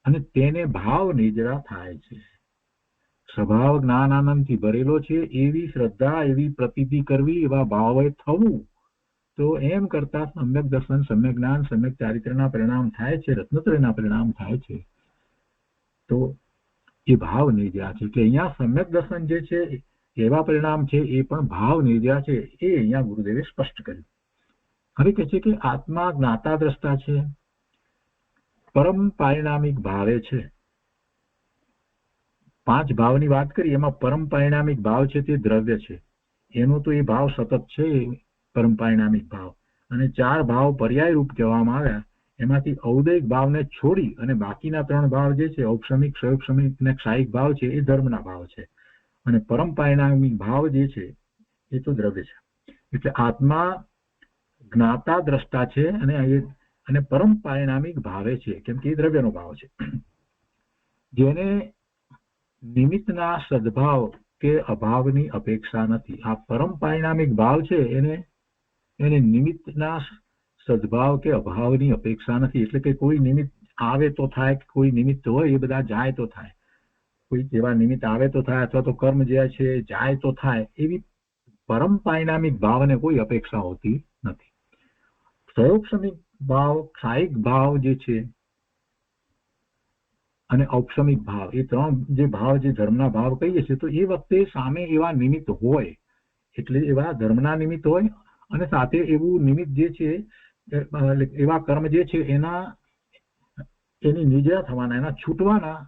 અને તેને ભાવ નિજરા થાય છે. સ્વભાવ જ્ઞાન આનંદથી ભરેલો છે, એવી શ્રદ્ધા, એવી પ્રતીતિ કરવી, એવા ભાવે થવું, તો એમ કરતા સમ્યક દર્શન, સમ્યક જ્ઞાન, સમ્યક ચારિત્રના પરિણામ થાય છે, રત્નત્રયના પરિણામ થાય છે. તો એ ભાવ નિદ્રા છે. એટલે અહીંયા સમ્યક દર્શન જે છે એવા પરિણામ છે એ પણ ભાવ નિદ્રા છે, એ અહીંયા ગુરુદેવે સ્પષ્ટ કર્યું. હવે કહે છે કે આત્મા જ્ઞાતા દ્રષ્ટા છે, પરમ પારિણામિક ભાવે છે. 5 ભાવની વાત કરી, એમાં પરમ પારિણામિક ભાવ છે તે દ્રવ્ય છે, એનો તો એ ભાવ સતત છે, પરમ પારિણામિક ભાવ. અને 4 ભાવ પર્યાય રૂપ કહેવામાં આવ્યા, એમાંથી ઔદયિક ભાવને છોડી અને બાકીના 3 ભાવ જે છે, ઔપસમિક, સૌપસમિક અને ક્ષાયિક ભાવ છે, એ ધર્મના ભાવ છે. અને પરમ પારિણામિક ભાવ જે છે એ તો દ્રવ્ય છે. એટલે આત્મા જ્ઞાતા દ્રષ્ટા છે અને પરમ પારિણામિક ભાવે છે, કેમ કે એ દ્રવ્યનો ભાવ છે. જેને નિમિત્તના સદભાવ કે અભાવની અપેક્ષા નથી. આ પરમ પારિણામિક ભાવ છે, એને નિમિત્તના સદભાવ કે અભાવની અપેક્ષા નથી. એટલે કે કોઈ નિમિત્ત આવે તો થાય, કોઈ નિમિત્ત હોય એ બધા જાય તો થાય, કોઈ એવા નિમિત્ત આવે તો થાય, અથવા તો કર્મ જે છે જાય તો થાય, એવી પરમ પારિણામિક ભાવને કોઈ અપેક્ષા હોતી નથી. સૌપસમિક ભાવ, ક્ષાયિક ભાવ જે છે અને ઔપસમિક ભાવ, એ 3 જે ભાવ, જે ધર્મના ભાવ કહીએ છીએ, તો એ વખતે સામે એવા નિમિત્ત હોય, એટલે એવા ધર્મના નિમિત્ત હોય, અને સાથે એવું નિમિત્ત જે છે, એવા કર્મ જે છે એની નિદ્રા થવાના, એના છૂટવાના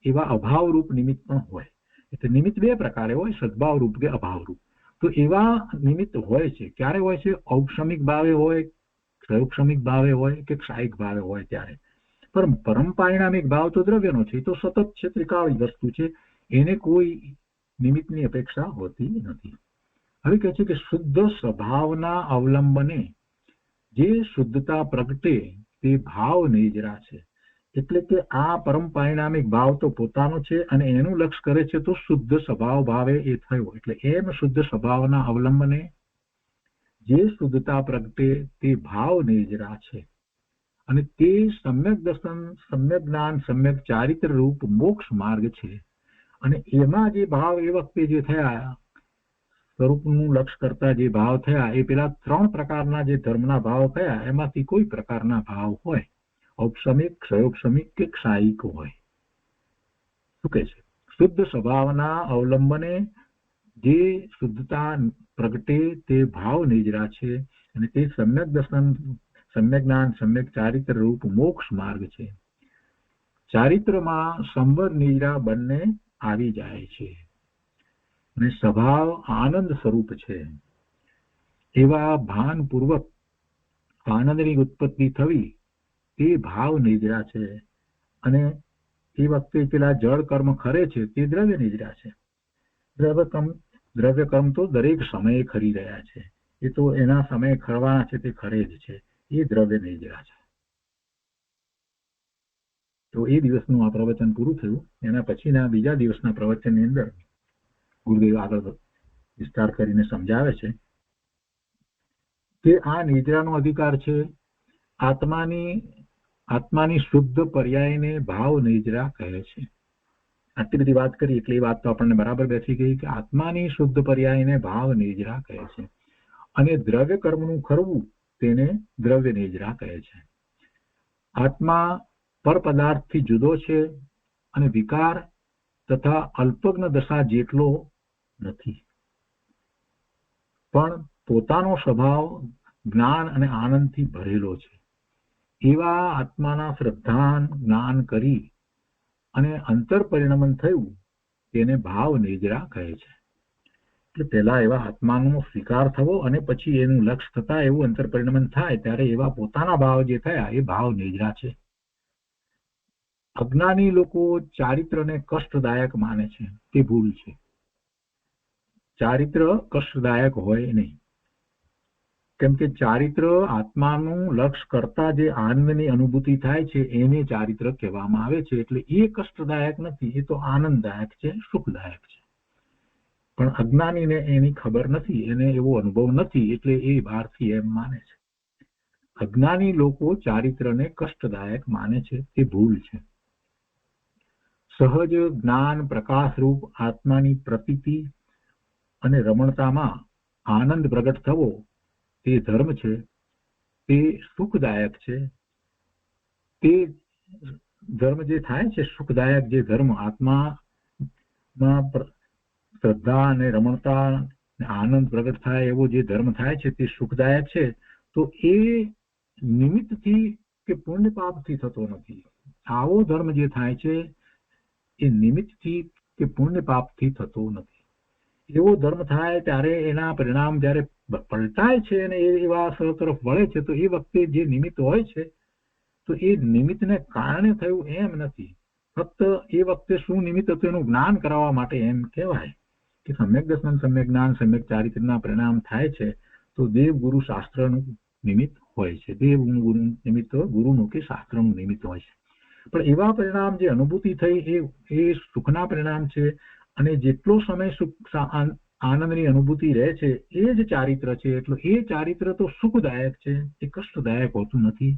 એવા અભાવરૂપ નિમિત્ત પણ હોય. એટલે નિમિત્ત 2 પ્રકારે હોય, સદભાવ રૂપ કે અભાવ રૂપ. તો એવા નિમિત્ત હોય છે. ક્યારે હોય છે? ઔપસમિક ભાવે હોય, સૌપસમિક ભાવે હોય કે ક્ષાયિક ભાવે હોય ત્યારે. પણ પરમ પારિણામિક ભાવ તો દ્રવ્યનો છે, એ તો સતત છે, ત્રિકાળી વસ્તુ છે, એને કોઈ નિમિત્તની અપેક્ષા હોતી નથી. હવે કહે છે કે શુદ્ધ સ્વભાવના અવલંબને જે શુદ્ધતા પ્રગટે તે ભાવ નિજરા છે. એટલે કે આ પરમ પારિણામિક ભાવ તો પોતાનો છે અને એનું લક્ષ કરે છે તો શુદ્ધ સ્વભાવ ભાવે એ થયો. એટલે એમ શુદ્ધ સ્વભાવના અવલંબને જે શુદ્ધતા પ્રગટે તે ભાવ નિજરા છે. અને તે સમ્યક દર્શન, સમ્યક જ્ઞાન, સમ્યક ચારિત્ર રૂપ મોક્ષ માર્ગ છે. અને એમાં જે ભાવ એ વખતે જે થયા, સ્વરૂપનું લક્ષ કરતા જે ભાવ થયા, એ પેલા 3 પ્રકારના જે ધર્મના ભાવ થયા, એમાંથી કોઈ પ્રકારના ભાવ હોય, ઔપસમિક, ક્ષયોપસમિક કે ક્ષાયિક હોય. શું કહે છે? શુદ્ધ સ્વભાવના અવલંબને જે શુદ્ધતા પ્રગટે તે ભાવ નિજરા છે. અને તે સમ્યક દર્શન, સમ્યક જ્ઞાન, સમ્યક ચારિત્ર રૂપ મોક્ષ માર્ગ છે. ચારિત્રમાં સંવર નિજરા બંને આવી જાય છે અને સ્વભાવ આનંદ સ્વરૂપ છે. એવા ભાનપૂર્વક આનંદની ઉત્પત્તિ થવી તે ભાવ નિજરા છે. અને એ વખતે પેલા જળ કર્મ ખરે છે તે દ્રવ્ય નિજરા છે. દ્રવ્ય કર્મ તો દરેક સમયે ખરી રહ્યા છે, એ તો એના સમયે ખરવાના છે, તે ખરે જ છે, એ દ્રવ્ય નિજરા છે. તો એ દિવસનું આ પ્રવચન પૂરું થયું. એના પછીના બીજા દિવસના પ્રવચનની અંદર ગુરુદેવ આગળ વિસ્તાર કરીને સમજાવે છે કે આ નિદ્રાનો અધિકાર છે. આત્માની શુદ્ધ પર્યાયને ભાવ નિદ્રા કહે છે. આટલી બધી વાત કરી એટલે એ વાત તો આપણને બરાબર બેસી ગઈ કે આત્માની શુદ્ધ પર્યાયને ભાવ નિદ્રા કહે છે. અને દ્રવ્ય કર્મનું ખરવું તેને દ્રવ્ય નિદ્રા કહે છે. આત્મા પર પદાર્થથી જુદો છે અને વિકાર તથા અલ્પજ્ઞ દશા જેટલો નથી, પણ પોતાનો સ્વભાવ જ્ઞાન અને આનંદથી ભરેલો છે. એવા આત્માના શ્રદ્ધાન જ્ઞાન કરી અને અંતર પરિણમન થયું તેને ભાવ નિજરા કહે છે. એટલે પહેલા એવા આત્માનો સ્વીકાર થવો અને પછી એનું લક્ષ થતા એવું અંતર પરિણમન થાય ત્યારે એવા પોતાના ભાવ જે થયા એ ભાવ નિજરા છે. અજ્ઞાની લોકો ચારિત્રને કષ્ટદાયક માને છે, તે ભૂલ છે. ચારિત્ર કષ્ટદાયક હોય નહીં, કેમ કે ચારિત્ર આત્માનું લક્ષ કરતા જે આનંદની અનુભૂતિ થાય છે એને ચારિત્ર કહેવામાં આવે છે. એટલે એ કષ્ટદાયક નથી, એ તો આનંદદાયક છે, સુખદાયક છે. પણ અજ્ઞાનીને એની ખબર નથી, એને એવો અનુભવ નથી, એટલે એ બહારથી એમ માને છે. અજ્ઞાની લોકો ચારિત્રને કષ્ટદાયક માને છે, તે ભૂલ છે. સહજ જ્ઞાન પ્રકાશરૂપ આત્માની પ્રતીતિ અને રમણતામાં આનંદ પ્રગટ થવો તે ધર્મ છે, તે સુખદાયક છે. તે ધર્મ જે થાય છે સુખદાયક, જે ધર્મ આત્મા માં શ્રદ્ધા અને રમણતા આનંદ પ્રગટ થાય એવો જે ધર્મ થાય છે તે સુખદાયક છે, તો એ નિમિત્તથી કે પુણ્ય પાપથી થતો નથી. આવો ધર્મ જે થાય છે એ નિમિત્તથી કે પુણ્ય પાપથી થતો નથી. એવો ધર્મ થાય ત્યારે એના પરિણામ જ્યારે પલટાય છે અને એવા સર્વ તરફ વળે છે, તો એ વખતે જે નિમિત્ત હોય છે તો એ નિમિત્તને કારણે થયું એમ નથી. ફક્ત એ વખતે શું નિમિત્ત હતું એનું જ્ઞાન કરાવવા માટે એમ કહેવાય કે સમ્યક દર્શન, સમ્યક જ્ઞાન, સમ્યક ચારિત્રના પરિણામ થાય છે તો દેવ ગુરુ શાસ્ત્રનું નિમિત્ત હોય છે. દેવ ગુરુ નિમિત્ત ગુરુનું કે શાસ્ત્રનું નિમિત્ત હોય છે. પણ એવા પરિણામ જે અનુભૂતિ થઈ એ સુખના પરિણામ છે, અને જેટલો સમય સુખ આનંદની અનુભૂતિ રહે છે એ જ ચારિત્ર છે. એટલે એ ચારિત્ર તો સુખદાયક છે, એ કષ્ટદાયક હોતું નથી.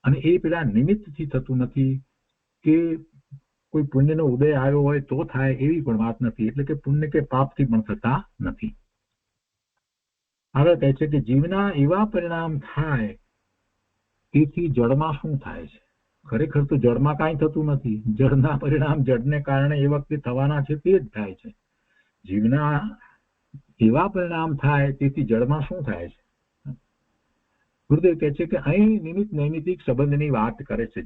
અને એ પેલા નિમિત્તથી થતું નથી કે કોઈ પુણ્યનો ઉદય આવ્યો હોય તો થાય એવી પણ વાત નથી. એટલે કે પુણ્ય કે પાપથી પણ થતા નથી. આગળ કહે છે કે જીવના એવા પરિણામ થાય તેથી જળમાં શું થાય છે? ખરેખર તો જળમાં કાંઈ થતું નથી. જળના પરિણામ જળને કારણે એ વખતે થવાના છે તે જ થાય છે. જીવના એવા પરિણામ થાય તેથી જળમાં શું થાય છે? ગુરુદેવ કહે છે કે અહીં નિમિત્ત નૈમિતિક સંબંધની વાત કરે છે.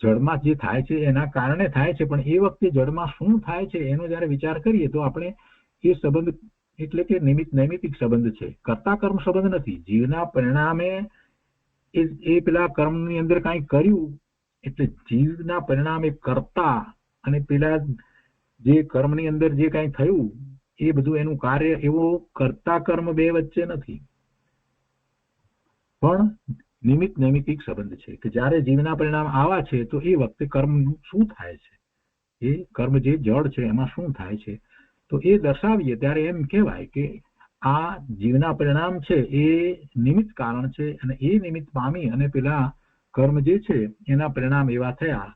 જળમાં જે થાય છે એના કારણે થાય છે, પણ એ વખતે જળમાં શું થાય છે એનો જયારે વિચાર કરીએ તો આપણે એ સંબંધ એટલે કે નિમિત્ત નૈમિતિક સંબંધ છે, કર્તા કર્મ સંબંધ નથી. જીવના પરિણામે એ પેલા કર્મની અંદર કાંઈ કર્યું એટલે જીવના પરિણામે કર્તા અને પેલા જે કર્મની અંદર જે કાંઈ થયું એ બધું એનું કાર્ય એવો કર્તા કર્મ બે વચ્ચે નથી, પણ નિમિત્ત નૈમિતિક સંબંધ છે કે જ્યારે જીવના પરિણામ આવા છે તો એ વખતે કર્મનું શું થાય છે, એ કર્મ જે જળ છે એમાં શું થાય છે, તો એ દર્શાવીએ ત્યારે એમ કહેવાય કે આ જીવના પરિણામ છે એ નિમિત્ત કારણ છે, અને એ નિમિત્ત પામી અને પેલા કર્મ જે છે એના પરિણામ એવા થયા,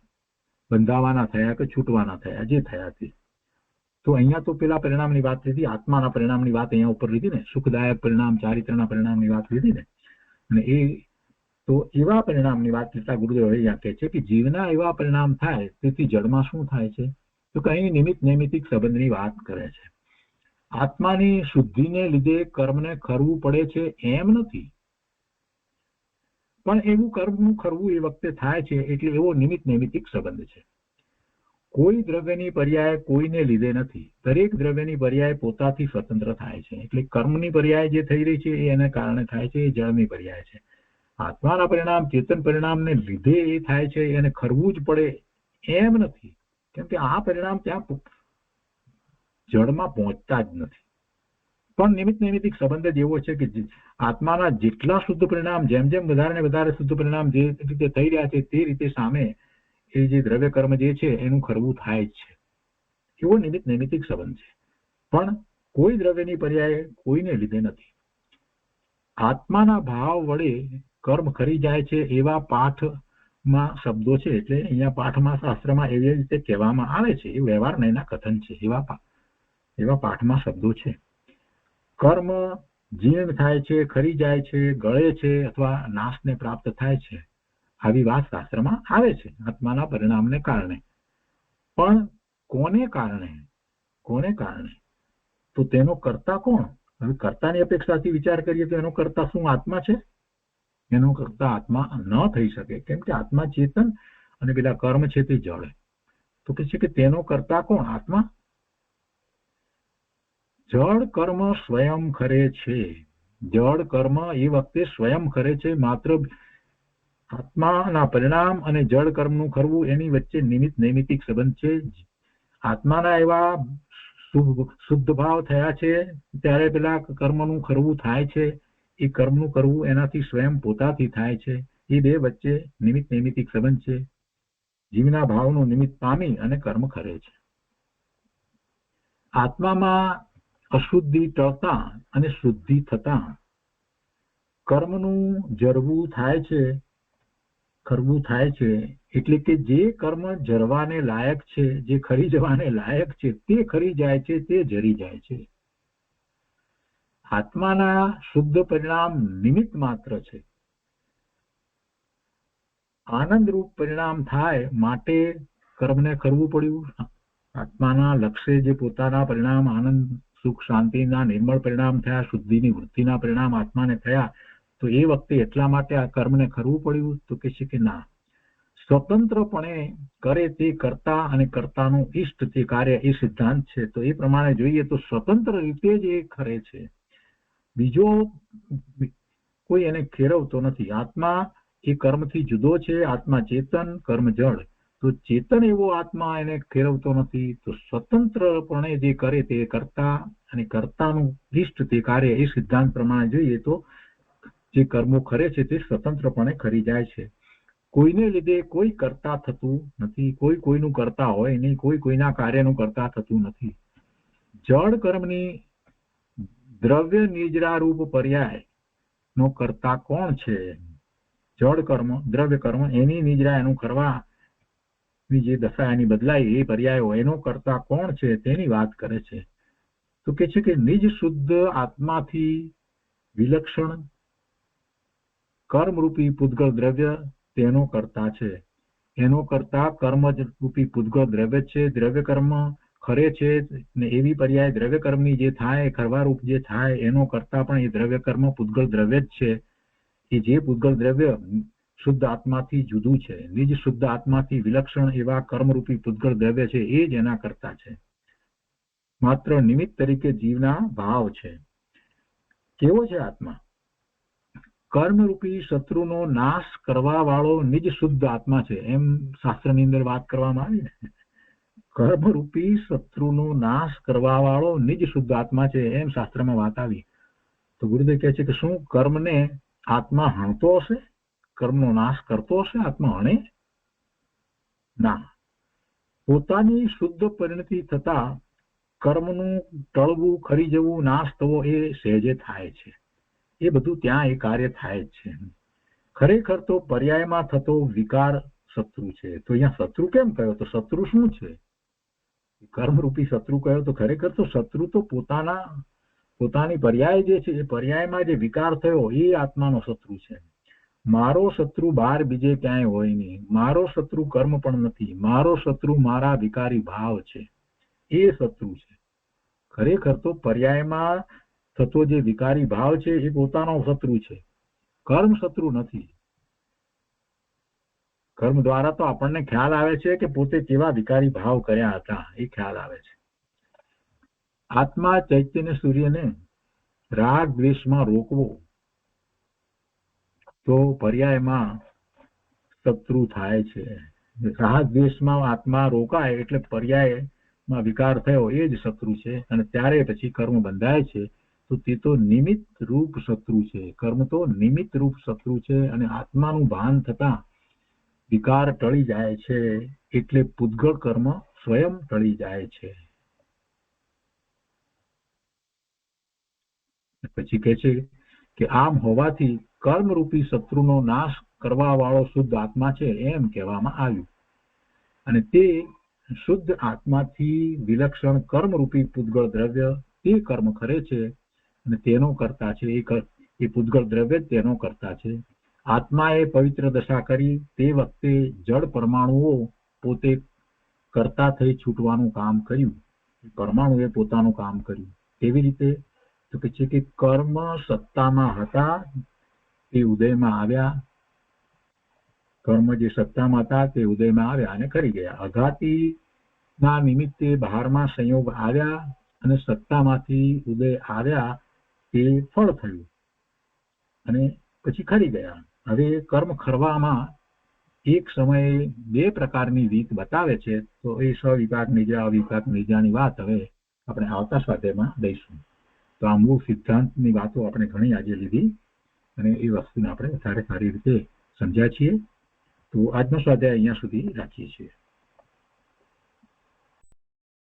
બંધાવાના થયા કે છૂટવાના થયા, જે થયા તે. તો અહીંયા તો પેલા પરિણામની વાત લીધી, આત્માના પરિણામની વાત અહીંયા ઉપર લીધી ને, સુખદાયક પરિણામ, ચારિત્રના પરિણામની વાત લીધી ને. અને એ તો એવા પરિણામની વાત કરતા ગુરુદેવ અહીંયા કહે છે કે જીવના એવા પરિણામ થાય તેથી જળમાં શું થાય છે? તો કઈ નિમિત્ત નૈમિતિક સંબંધની વાત કરે છે. આત્માની શુદ્ધિને લીધે કર્મને ખરવું પડે છે એમ નથી, પણ એવું કર્મનું ખરવું એ વખતે થાય છે એટલે એવો નિમિત્ત નૈમિતિક સંબંધ છે. કોઈ દ્રવ્યની પર્યાય કોઈને લીધે નથી. દરેક દ્રવ્યની પર્યાય પોતાથી સ્વતંત્ર થાય છે. એટલે કર્મની પર્યાય જે થઈ રહી છે એ એને કારણે થાય છે, એ જળની પર્યાય છે. આત્માના પરિણામ ચેતન પરિણામને લીધે એ થાય છે, એને ખરવું જ પડે એમ નથી, કેમ કે આ પરિણામ ત્યાં જળમાં પહોંચતા જ નથી. પણ નિમિત્ત નૈમિતિક સંબંધ જ એવો છે કે આત્માના જેટલા શુદ્ધ પરિણામ જેમ જેમ વધારે ને વધારે શુદ્ધ પરિણામ જે રીતે થઈ રહ્યા છે તે રીતે સામે એ જે દ્રવ્ય કર્મ જે છે એનું ખરવું થાય જ છે. એવો નિમિત્ત નૈમિતિક સંબંધ છે, પણ કોઈ દ્રવ્યની પર્યાય કોઈને લીધે નથી. આત્માના ભાવ વડે કર્મ ખરી જાય છે એવા પાઠમાં શબ્દો છે. એટલે અહીંયા પાઠમાં શાસ્ત્રમાં એવી રીતે કહેવામાં આવે છે, એ વ્યવહાર નયના કથન છે, એવા પાઠમાં શબ્દો છે. કર્મ જીર્ણ થાય છે, ખરી જાય છે, ગળે છે અથવા નાશને પ્રાપ્ત થાય છે, આવી વાત શાસ્ત્રમાં આવે છે આત્માના પરિણામને કારણે. પણ કોને કારણે? તો તેનો કર્તા કોણ? હવે કર્તાની અપેક્ષાથી વિચાર કરીએ તો એનો કર્તા શું આત્મા છે? એનો કર્તા આત્મા ન થઈ શકે, કેમ કે આત્મા ચેતન અને પેલા કર્મ છે તે જળ. તો કે છે કે તેનો કર્તા કોણ? આત્મા. જળ કર્મ સ્વયં ખરે છે. જળ કર્મ એ વખતે સ્વયં ખરે છે, માત્ર આત્માના પરિણામ અને જળ કર્મનું ખરવું એની વચ્ચે નિમિત્ત નૈમિતિક સંબંધ છે. આત્માના એવા શુદ્ધ ભાવ થયા છે ત્યારે પેલા કર્મનું ખરવું થાય છે, એ કર્મનું કરવું એનાથી સ્વયં પોતાથી થાય છે. એ બે વચ્ચે નિમિત્ત નૈમિતિક સંબંધ છે. જીવના ભાવનું નિમિત્ત પામી અને કર્મ ખરે છે. આત્મામાં અશુદ્ધિ ટળતા અને શુદ્ધિ થતા કર્મનું જરવું થાય છે, ખરવું થાય છે. એટલે કે જે કર્મ જરવાને લાયક છે, જે ખરી જવાને લાયક છે તે ખરી જાય છે, તે જરી જાય છે. આત્માના શુદ્ધ પરિણામ નિમિત્ત માત્ર છે. આનંદરૂપ પરિણામ થાય માટે કર્મને કરવું પડ્યું, આત્માના લક્ષ્ય જે પોતાના પરિણામ આનંદ સુખ શાંતિના નિર્મળ પરિણામ થયા, શુદ્ધિની વૃત્તિના પરિણામ આત્માને થયા, તો એ વખતે એટલા માટે આ કર્મને કરવું પડ્યું? તો કે છે કે ના, સ્વતંત્રપણે કરે તે કર્તા અને કર્તાનું ઈષ્ટ તે કાર્ય, એ સિદ્ધાંત છે. તો એ પ્રમાણે જોઈએ તો સ્વતંત્ર રીતે જ એ કરે છે, બીજો કોઈ એને ખેરવતો નથી. આત્મા એ કર્મથી જુદો છે, આત્મા ચેતન, કર્મ જળ. તો ચેતન એવો આત્મા એને ખેરવતો નથી. તો સ્વતંત્રપણે જે કરે તે કર્તા અને કર્તાનું ઈષ્ટ તે કાર્ય, એ સિદ્ધાંત પ્રમાણે જોઈએ તો જે કર્મો ખરે છે તે સ્વતંત્રપણે ખરી જાય છે. કોઈને લીધે કોઈ કરતા થતું નથી, કોઈ કોઈનું કરતા હોય નહીં, કોઈ કોઈના કાર્યનું કરતા થતું નથી. જળ કર્મની દ્રવ્ય નિજરા રૂપ પર્યાય નો કરતા કોણ છે? જળ કર્મ, દ્રવ્ય કર્મ, એની નિજરા, એનું કરવાની જે દશા એની બદલાય, એ પર્યાયો, એનો કરતા કોણ છે તેની વાત કરે છે. તો કે છે કે નિજ શુદ્ધ આત્માથી વિલક્ષણ કર્મરૂપી પૂતગળ દ્રવ્ય તેનો કરતા છે. એનો કરતા કર્મ રૂપી પૂતગળ દ્રવ્ય છે. દ્રવ્ય કર્મ ખરે છે ને એવી પર્યાય દ્રવ્ય કર્મની જે થાય, ખરવારૂપ જે થાય, એનો કરતા પણ એ દ્રવ્ય કર્મ પૂતગળ દ્રવ્ય જ છે. એ જે પૂતગળ દ્રવ્ય શુદ્ધ આત્માથી જુદું છે, નિજ શુદ્ધ આત્માથી વિલક્ષણ એવા કર્મરૂપી પૂતગળ દ્રવ્ય છે, એ જ એના કરતા છે. માત્ર નિમિત્ત તરીકે જીવના ભાવ છે. કેવો છે આત્મા? કર્મરૂપી શત્રુનો નાશ કરવા વાળો નિજ શુદ્ધ આત્મા છે, એમ શાસ્ત્રની અંદર વાત કરવામાં આવી ને. કર્મરૂપી શત્રુનો નાશ કરવા વાળો નિજ શુદ્ધ આત્મા છે, એમ શાસ્ત્રમાં વાત આવી. તો ગુરુદેવ કહે છે કે શું કર્મને આત્મા હણતો હશે? કર્મનો નાશ કરતો હશે આત્મા? હણે ના. પોતાની શુદ્ધ પરિણતિ થતા કર્મનું ટળવું, ખરી જવું, નાશ થવો એ સહેજે થાય છે. એ બધું ત્યાં એ કાર્ય થાય જ છે. ખરેખર તો પર્યાયમાં થતો વિકાર શત્રુ છે. તો અહીંયા શત્રુ કેમ કહ્યો? તો શત્રુ શું છે? કર્મરૂપી શત્રુ કહ્યો તો ખરેખર તો શત્રુ તો પોતાની પર્યાય જે છે, એ પર્યાયમાં જે વિકાર થયો એ આત્માનો શત્રુ છે. મારો શત્રુ બહાર બીજે ક્યાંય હોય નહીં. મારો શત્રુ કર્મ પણ નથી. મારો શત્રુ મારા વિકારી ભાવ છે, એ શત્રુ છે. ખરેખર તો પર્યાયમાં થતો જે વિકારી ભાવ છે એ પોતાનો શત્રુ છે, કર્મ શત્રુ નથી. કર્મ દ્વારા તો આપણને ખ્યાલ આવે છે કે પોતે કેવા વિકારી ભાવ કર્યા હતા, એ ખ્યાલ આવે છે. આત્મા ચૈતન્ય સૂર્યને રાગ દ્વેષમાં રોકવો તો પર્યાયમાં શત્રુ થાય છે. રાગ દ્વેષમાં આત્મા રોકાય એટલે પર્યાયમાં વિકાર થયો એ જ શત્રુ છે. અને ત્યારે પછી કર્મ બંધાય છે. તો તે તો નિમિત્ત રૂપ શત્રુ છે. કર્મ તો નિમિત્ત રૂપ શત્રુ છે. અને આત્માનું ભાન થતા વિકાર ટળી જાય છે, એટલે પૂતગળ કર્મ સ્વયં ટળી જાય છે. પછી કહે છે કે આમ હોવાથી કર્મરૂપી શત્રુનો નાશ કરવા વાળો શુદ્ધ આત્મા છે, એમ કહેવામાં આવ્યું. અને તે શુદ્ધ આત્માથી વિલક્ષણ કર્મરૂપી પૂતગળ દ્રવ્ય તે કર્મ ખરે છે અને તેનો કરતા છે. એ પૂતગળ દ્રવ્ય તેનો કરતા છે. આત્માએ પવિત્ર દશા કરી તે વખતે જળ પરમાણુઓ પોતે કરતા થઈ છૂટવાનું કામ કર્યું. પરમાણુએ પોતાનું કામ કર્યું. કેવી રીતે? તો કે છે કે કર્મ સત્તામાં હતા તે ઉદયમાં આવ્યા. કર્મ જે સત્તામાં હતા તે ઉદયમાં આવ્યા અને કરી ગયા. અઘાતી ના નિમિત્તે બહારમાં સંયોગ આવ્યા અને સત્તામાંથી ઉદય આવ્યા, તે ફળ થયું અને પછી ખરી ગયા. હવે કર્મ ખરવામાં એક સમયે બે પ્રકારની રીત બતાવે છે. તો એ સ્વવિપાક નિદ્રા, અવિપાક નિદ્રાની વાત હવે આપણે આવતા સ્વાધ્યાયમાં દઈશું. તો આ મૂળ સિદ્ધાંતની વાતો આપણે ઘણી આજે લીધી અને એ વસ્તુને આપણે સારી રીતે સમજ્યા છીએ. તો આજનો સ્વાધ્યાય અહીંયા સુધી રાખીએ છીએ.